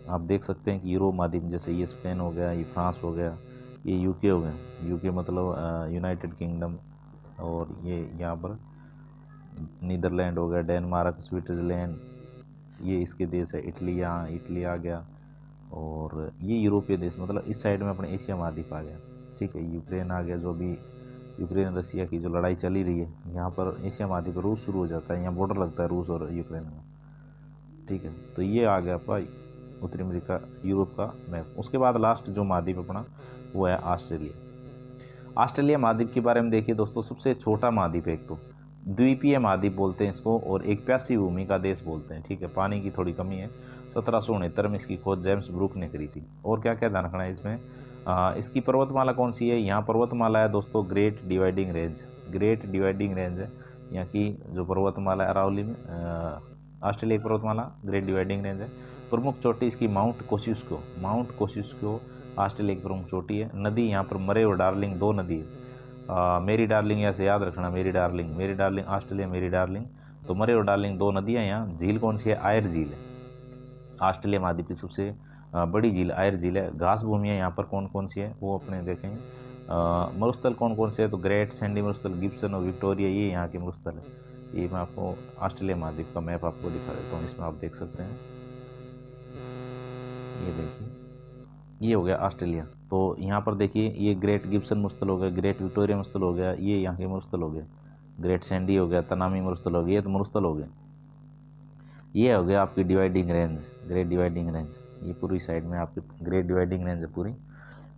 आप देख सकते हैं कि यूरोप महाद्वीप जैसे ये स्पेन हो गया, ये फ्रांस हो गया, ये यूके हो गया, यूके मतलब यूनाइटेड किंगडम, और ये यहाँ पर नीदरलैंड हो गया, डेनमार्क, स्विट्ज़रलैंड, ये इसके देश है। इटली, यहाँ इटली आ गया, और ये यूरोपीय देश मतलब इस साइड में अपने एशिया महाद्वीप आ गया। ठीक है, यूक्रेन आ गया, जो भी यूक्रेन रसिया की जो लड़ाई चली रही है यहाँ पर एशिया महाद्वीप, रूस शुरू हो जाता है, यहाँ बॉर्डर लगता है रूस और यूक्रेन में। ठीक है, तो ये आ गया आपका उत्तरी अमेरिका यूरोप का मैप। उसके बाद लास्ट जो महाद्वीप अपना वो है ऑस्ट्रेलिया। ऑस्ट्रेलिया महाद्वीप के बारे में देखिए दोस्तों, सबसे छोटा महाद्वीप है, एक तो द्वीपीय महाद्वीप बोलते हैं इसको, और एक प्यासी भूमि का देश बोलते हैं। ठीक है, पानी की थोड़ी कमी है। 1769 में इसकी खोज जेम्स ब्रूक ने करी थी। और क्या क्या ध्यान रखना है इसमें, इसकी पर्वतमाला कौन सी है, यहाँ पर्वतमाला है दोस्तों great dividing range, great dividing range है यहाँ की जो पर्वतमाला है अरावली में, ऑस्ट्रेलिया की पर्वतमाला ग्रेट डिवाइडिंग रेंज है। प्रमुख चोटी इसकी माउंट कोसिस्को, माउंट कोसिस्को ऑस्ट्रेलिया की प्रमुख चोटी है। नदी यहाँ पर मरे और डार्लिंग दो नदी है, मेरी डार्लिंग ऐसे याद रखना, मेरी डार्लिंग, मेरी डार्लिंग ऑस्ट्रेलिया मेरी डार्लिंग, तो मरे और डार्लिंग दो नदियाँ यहाँ। झील कौन सी है, आयर झील है, ऑस्ट्रेलिया महाद्वीप की सबसे बड़ी झील आयर झील है। घास भूमियाँ यहाँ पर कौन कौन सी है वो अपने देखेंगे। मरुस्थल कौन कौन से है, तो ग्रेट सैंडी मरुस्थल, गिब्सन और विक्टोरिया, ये यहाँ के मरुस्थल है। ये मैं आपको ऑस्ट्रेलिया महाद्वीप का मैप आपको दिखा देता हूँ, इसमें आप देख सकते हैं। ये देखिए, ये हो गया ऑस्ट्रेलिया। तो यहाँ पर देखिए, ये ग्रेट गिब्सन मरुस्थल हो गया, ग्रेट विक्टोरिया मरुस्थल हो गया, ये यहाँ के मरुस्थल हो गए, ग्रेट सैंडी हो गया, तनामी मरुस्थल हो गया, ये तो मरुस्थल हो गए। ये हो गया आपकी dividing range, great dividing range, ये पूरी साइड में आपकी ग्रेट डिवाइडिंग रेंज है पूरी।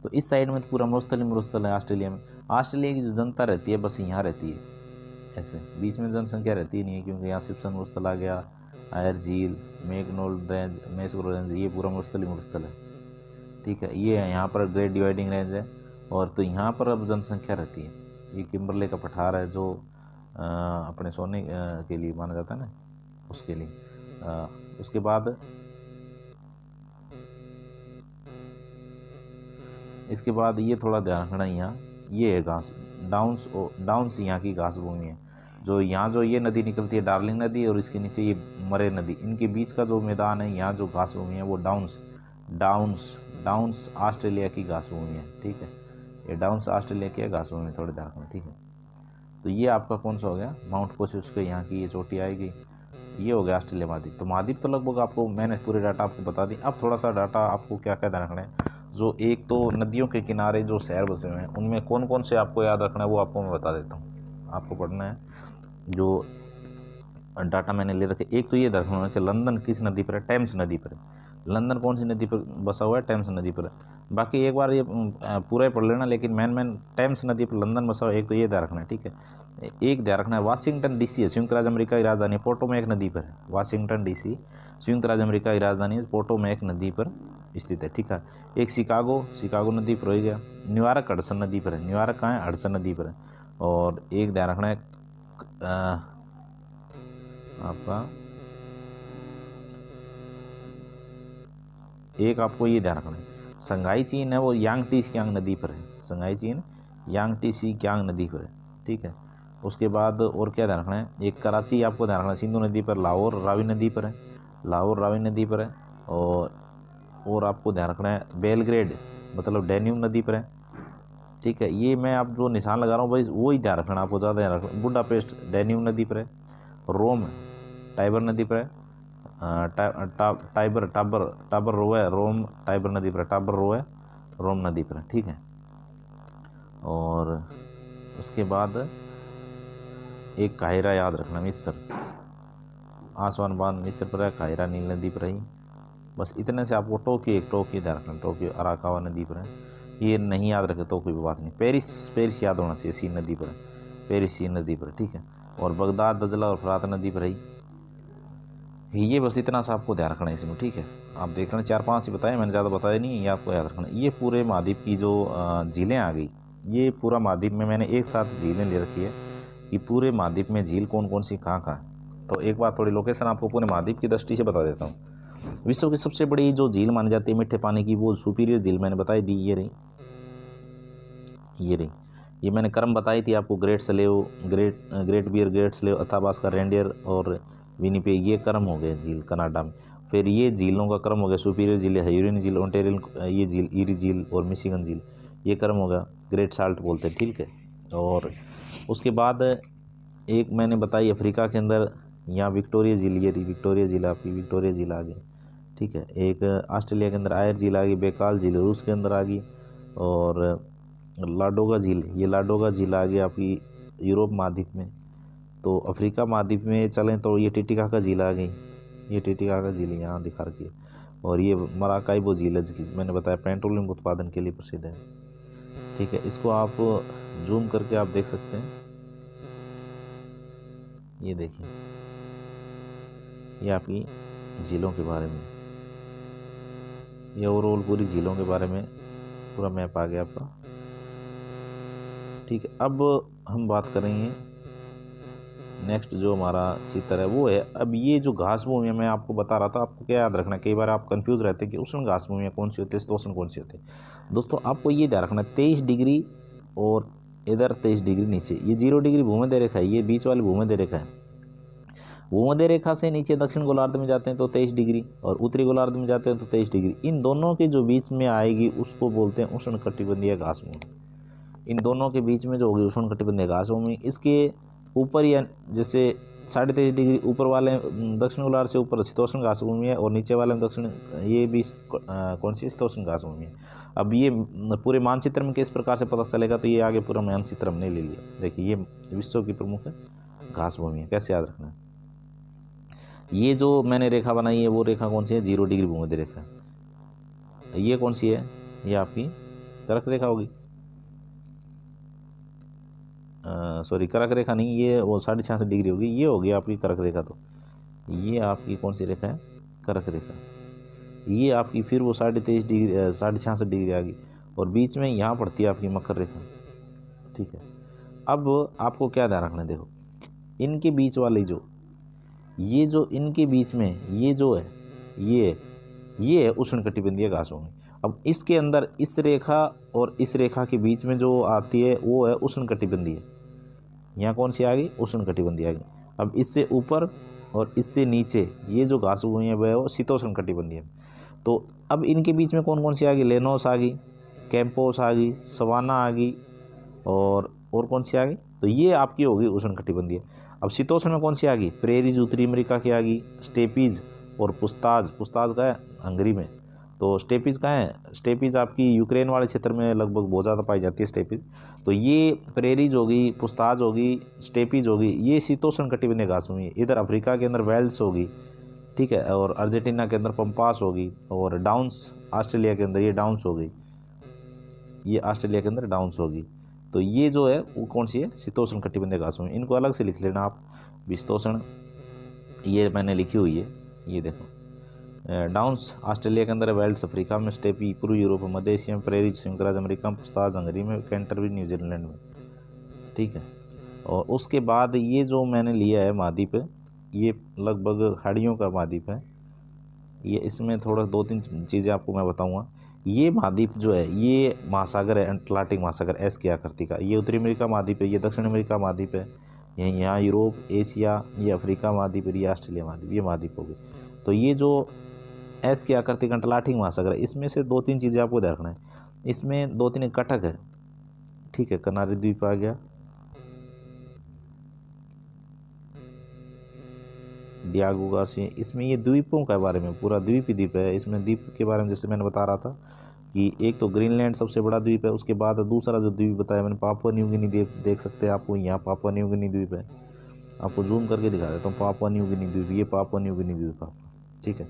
तो इस साइड में तो पूरा मरुस्थल ही मरुस्थल है ऑस्ट्रेलिया में। ऑस्ट्रेलिया की जो जनता रहती है बस यहाँ रहती है, ऐसे बीच में जनसंख्या रहती नहीं है, क्योंकि यहाँ सिप्सन मरुस्थल आ गया, आयर झील, मैग्नोल्ड रेंज, मैस्ग्रो रेंज, ये पूरा मरुस्थल ही मरुस्थल है। ठीक है, ये यहाँ पर ग्रेट डिवाइडिंग रेंज है। और तो यहाँ पर अब जनसंख्या रहती है। ये किम्बरले का पठार है जो अपने सोने के लिए माना जाता है ना, उसके लिए। उसके बाद इसके बाद ये थोड़ा ध्यान रखना, यहाँ ये है घास, डाउन्स, डाउन्स यहाँ की घास भूमि है। जो यहाँ जो ये नदी निकलती है डार्लिंग नदी, और इसके नीचे ये मरे नदी, इनके बीच का जो मैदान है यहाँ जो घास भूमि है वो डाउन्स, डाउन्स, डाउन्स ऑस्ट्रेलिया की घास भूमि है। ठीक है, ये डाउन्स ऑस्ट्रेलिया की घास भूमि, थोड़ी ध्यान रखना। ठीक है, तो ये आपका कौन सा हो गया, माउंट कोसिस्को, यहाँ की ये चोटी आएगी। ये हो गया ऑस्ट्रेलिया महाद्वीप। तो महाद्वीप तो लगभग आपको मैंने पूरे डाटा आपको बता दी। अब थोड़ा सा डाटा आपको क्या क्या ध्यान रखना है, जो एक तो नदियों के किनारे जो शहर बसे हुए हैं उनमें कौन कौन से आपको याद रखना है वो आपको मैं बता देता हूँ। आपको पढ़ना है जो डाटा मैंने ले रखे। एक तो ये ध्यान रखना चाहिए लंदन किस नदी पर है, टेम्स नदी पर है। लंदन कौन सी नदी पर बसा हुआ है, टेम्स नदी पर है। बाकी एक बार ये पूरा ही पढ़ लेना, लेकिन मेन टेम्स नदी पर लंदन बसा हुआ है, एक तो ये ध्यान रखना है। ठीक है, एक ध्यान रखना है वाशिंगटन डीसी है, संयुक्त राज्य अमेरिका की राजधानी, पोटोमैक नदी पर है। वाशिंगटन डीसी संयुक्त राज्य अमेरिका की राजधानी है, पोटोमैक नदी पर स्थित है। ठीक है, एक शिकागो, शिकागो नदी पर हो गया। न्यूयॉर्क हडसन नदी पर है, न्यूयॉर्क कहाँ है, हडसन नदी पर है। और एक ध्यान रखना है आपका, एक आपको ये ध्यान रखना है संघाई चीन है वो यांगटी सियांग नदी पर है। संघाई चीन यांगटी सियांग नदी पर है। ठीक है, उसके बाद और क्या ध्यान रखना है, एक कराची आपको ध्यान रखना है सिंधु नदी पर, लाहौर रावी नदी पर है, लाहौर रावी नदी पर है। और आपको ध्यान रखना है बेलग्रेड मतलब डैन्यूब नदी पर है। ठीक है, ये मैं आप जो निशान लगा रहा हूँ भाई वो ही ध्यान रखना, आपको ज़्यादा ध्यान रखना। बुडापेस्ट डैन्यूब नदी पर है। रोम टाइबर नदी पर है, टाबर रोए रोम, टाइबर नदी पर टाबर रोए रोम नदी पर, ठीक है। और उसके बाद एक काहिरा याद रखना, मिस्र, आसवान बांध मिस्र पर है, काहिरा नील नदी पर है। बस इतने से आपको टोक्यो, एक टोक्यो ध्यान रखना, टोक्यो अराकावा नदी पर है। ये नहीं याद रखे तो कोई बात नहीं। पेरिस, पेरिस याद होना चाहिए, सी नदी पर, पेरिस सी नदी पर, ठीक है। और बगदाद दजला और फरात नदी पर है। ये बस इतना सा आपको ध्यान रखना है इसमें, ठीक है। आप देख लेना, 4-5 ही बताए मैंने, ज़्यादा बताया नहीं, ये आपको याद रखना। ये पूरे महाद्वीप की जो झीलें आ गई, ये पूरा महाद्वीप में मैंने एक साथ झीलें ले रखी है कि पूरे महाद्वीप में झील कौन कौन सी कहाँ कहाँ है। तो एक बार थोड़ी लोकेशन आपको पूरे महाद्वीप की दृष्टि से बता देता हूँ। विश्व की सबसे बड़ी जो झील मानी जाती है मीठे पानी की, वो सुपीरियर झील मैंने बताई दी, ये रही, ये रही। ये मैंने क्रम बताई थी आपको, Great Slave, Great Bear, Great Slave, Athabasca, Reindeer और विनिपेग, ये क्रम हो गए झील कनाडा में। फिर ये झीलों का क्रम हो गया, सुपीरियर झील, ह्यूरन झील, ओंटेरियल ये झील, ईरी झील और मिशिगन झील, ये क्रम हो गया, ग्रेट साल्ट बोलते हैं, ठीक है। और उसके बाद एक मैंने बताई अफ्रीका के अंदर, यहाँ विक्टोरिया झील, ये रही विक्टोरिया झील, आपकी विक्टोरिया झील आ गई, ठीक है। एक ऑस्ट्रेलिया के अंदर आयर झील आ गई, बेकाल झील रूस के अंदर आ गई। और लाडोगा झील, ये लाडोगा झील आ गई आपकी यूरोप महाद्वीप में। तो अफ्रीका महाद्वीप में चलें तो ये टिटिकाका झील आ गई, ये टिटिकाका झील यहाँ दिखा रखी है। और ये मराकाइबो झील है, जिसकी मैंने बताया पेट्रोलियम उत्पादन के लिए प्रसिद्ध है, ठीक है। इसको आप जूम करके आप देख सकते हैं, ये देखिए, ये आपकी झीलों के बारे में, ये ओवरऑल पूरी झीलों के बारे में पूरा मैप आ गया आपका, ठीक है। अब हम बात करेंगे नेक्स्ट जो हमारा चित्र है वो है, अब ये जो घास भूमि मैं आपको बता रहा था, आपको क्या याद रखना, कई बार आप कंफ्यूज रहते हैं कि उष्ण घास भूमियाँ कौन सी होती है, शीतोष्ण कौन सी होती है। दोस्तों आपको ये ध्यान रखना, 23 डिग्री और इधर 23 डिग्री नीचे, ये 0 डिग्री भूमध्य रेखा है, ये बीच वाली भूमध्य रेखा है। भूमध्य रेखा से नीचे दक्षिण गोलार्ध में जाते हैं तो 23 डिग्री, और उत्तरी गोलार्ध में जाते हैं तो 23 डिग्री। इन दोनों के जो बीच में आएगी उसको बोलते हैं उष्ण कटिबंधीय घास भूमि। इन दोनों के बीच में जो होगी उष्ण कटिबंधीय घास भूमि, इसके ऊपर या जैसे 23.5 डिग्री ऊपर वाले दक्षिण गोलार्ध से ऊपर शीतोष्ण घास भूमि है, और नीचे वाले में दक्षिण, ये भी कौन सी शीतोष्ण घास भूमि है। अब ये पूरे मानचित्र में किस प्रकार से पता चलेगा, तो ये आगे पूरा मानचित्र हमने ले लिया। देखिए ये विश्व की प्रमुख घास भूमि है, कैसे याद रखना है। ये जो मैंने रेखा बनाई है वो रेखा कौन सी है, 0 डिग्री भूमध्य रेखा। ये कौन सी है, ये आपकी कर्क रेखा होगी, सॉरी कर्क रेखा नहीं, ये वो 66.5 डिग्री होगी, ये होगी आपकी कर्क रेखा। तो ये आपकी कौन सी रेखा है, कर्क रेखा। ये आपकी फिर वो 23.5 डिग्री 66.5 डिग्री आ गई, और बीच में यहाँ पड़ती है आपकी मकर रेखा, ठीक है। अब आपको क्या ध्यान रखना है, देखो इनके बीच वाली जो, ये जो इनके बीच में ये जो है, ये है उष्ण कटिबंधीय घास भूमि। अब इसके अंदर इस रेखा और इस रेखा के बीच में जो आती है वो है उष्ण कटिबंधीय। यहाँ कौन सी आ गई, उष्ण कटिबंधीय आ गई। अब इससे ऊपर और इससे नीचे ये जो घास भूमि है वह वो शीतोष्ण कटिबंधीय। तो अब इनके बीच में कौन कौन सी आ गई, लेनोस आ गई, कैंपोस आ गई, सवाना आ गई, और कौन सी आ गई, तो ये आपकी होगी उष्ण कटिबंधीय। अब शीतोष्ण में कौन सी आ गई, प्रेरीज उत्तरी अमेरिका की आ गई, स्टेपीज और पुस्ताज, पुस्ताज का है हंगरी में, तो स्टेपीज कहाँ है, स्टेपीज आपकी यूक्रेन वाले क्षेत्र में लगभग बहुत ज़्यादा पाई जाती है स्टेपीज। तो ये प्रेरीज होगी, पुस्ताज होगी, स्टेपीज होगी, ये शीतोष्ण कटिबंधीय घास भूमि। इधर अफ्रीका के अंदर वेल्स होगी, ठीक है, और अर्जेंटीना के अंदर पंपास होगी, और डाउन्स ऑस्ट्रेलिया के अंदर ये डाउन्स हो गई, ये ऑस्ट्रेलिया के अंदर डाउन्स होगी। तो ये जो है वो कौन सी है, शीतोष्ण कटिबंधीय घास भूमि। इनको अलग से लिख लेना आप, विशीतोष्ण ये मैंने लिखी हुई है, ये देखो डाउन्स ऑस्ट्रेलिया के अंदर, वेल्स अफ्रीका में, स्टेपी पूर्व यूरोप में, मध्य एशिया में, प्रेरीज संयुक्त राज्य अमेरिका में, पुस्ताज हंगरी में, कैंटरबरी न्यूजीलैंड में, ठीक है। और उसके बाद ये जो मैंने लिया है महाद्वीप, ये लगभग खाड़ियों का महाद्वीप है। ये इसमें थोड़ा 2-3 चीज़ें आपको मैं बताऊंगा। ये महाद्वीप जो है ये महासागर है, अटलांटिक महासागर एस की आकृति का। ये उत्तरी अमेरिका महाद्वीप है, ये दक्षिण अमेरिका महाद्वीप है, यहीं यहाँ यूरोप, एशिया, ये अफ्रीका महाद्वीप, ये ऑस्ट्रेलिया महाद्वीप, ये महाद्वीप हो गए। तो ये जो एस की आकृति का अटलांटिक महासागर है, इसमें से 2-3 चीज़ें आपको ध्यान रखना है। इसमें 2-3 कटक है, ठीक है, कनारी द्वीप आ गया, डियागो गार्सिया। इसमें ये द्वीपों के बारे में, पूरा द्वीप ही द्वीप है। इसमें द्वीप के बारे में जैसे मैंने बता रहा था कि एक तो ग्रीनलैंड सबसे बड़ा द्वीप है, उसके बाद दूसरा जो द्वीप बताया मैंने पापुआ न्यू गिनी द्वीप, देख सकते हैं आपको यहाँ पापुआ न्यू गिनी द्वीप है। आपको जूम करके दिखा देता हूँ, पापुआ न्यू गिनी द्वीप, ये पापुआ न्यू गिनी द्वीप आपका, ठीक है।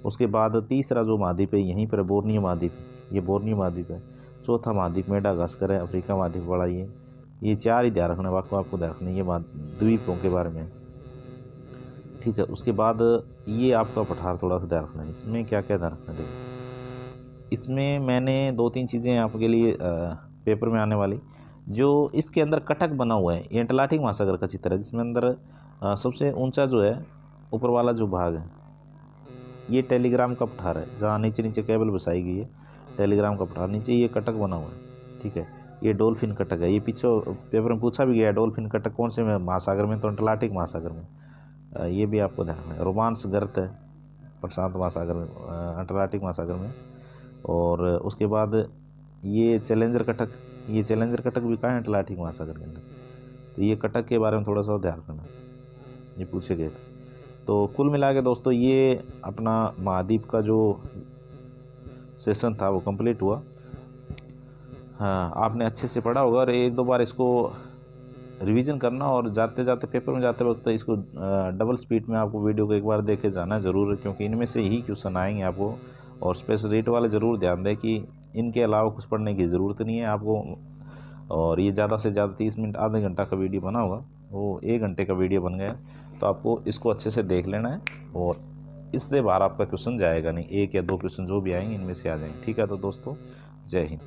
उसके बाद तीसरा जो महाद्वीप है यहीं पर बोर्नियो महाद्वीप, ये बोर्नियो महाद्वीप है। चौथा महाद्वीप मेडागास्कर है, अफ्रीका महाद्वीप बड़ा ये 4 ही ध्यान रखना, बाकी आपको ध्यान रखना ये द्वीपों के बारे में, ठीक है। उसके बाद ये आपका पठार थोड़ा सा ध्यान रखना है। इसमें क्या क्या ध्यान रखना है, देखो इसमें मैंने 2-3 चीज़ें आपके लिए पेपर में आने वाली, जो इसके अंदर कटक बना हुआ है, ये अटलांटिक महासागर का चित्र है, जिसमें अंदर सबसे ऊंचा जो है ऊपर वाला जो भाग है ये टेलीग्राम का पठार है, जहाँ नीचे नीचे केबल बसाई गई है, टेलीग्राम का पठार, नीचे ये कटक बना हुआ है, ठीक है। ये डॉल्फिन कटक है, ये पीछे पेपर में पूछा भी गया है, डॉल्फिन कटक कौन से में महासागर में, तो अटलांटिक महासागर में, ये भी आपको ध्यान रखना है। रोमांस गर्त है प्रशांत महासागर में, अटलांटिक महासागर में। और उसके बाद ये चैलेंजर कटक, ये चैलेंजर कटक भी कहाँ है, अटलांटिक महासागर के अंदर। तो ये कटक के बारे में थोड़ा सा ध्यान रखना, ये पूछे गए थे। तो कुल मिला के दोस्तों ये अपना महाद्वीप का जो सेशन था वो कंप्लीट हुआ। हाँ, आपने अच्छे से पढ़ा होगा और 1-2 बार इसको रिवीजन करना, और जाते जाते पेपर में जाते वक्त इसको डबल स्पीड में आपको वीडियो को एक बार देखे जाना ज़रूर है, क्योंकि इनमें से ही क्वेश्चन आएंगे आपको। और स्पेशल रेट वाले ज़रूर ध्यान दें कि इनके अलावा कुछ पढ़ने की ज़रूरत नहीं है आपको। और ये ज़्यादा से ज़्यादा 30 मिनट आधे घंटा का वीडियो बना होगा, वो 1 घंटे का वीडियो बन गया, तो आपको इसको अच्छे से देख लेना है। और इससे बाहर आपका क्वेश्चन जाएगा नहीं, 1 या 2 क्वेश्चन जो भी आएंगे इनमें से आ जाएंगे, ठीक है। तो दोस्तों जय हिंद।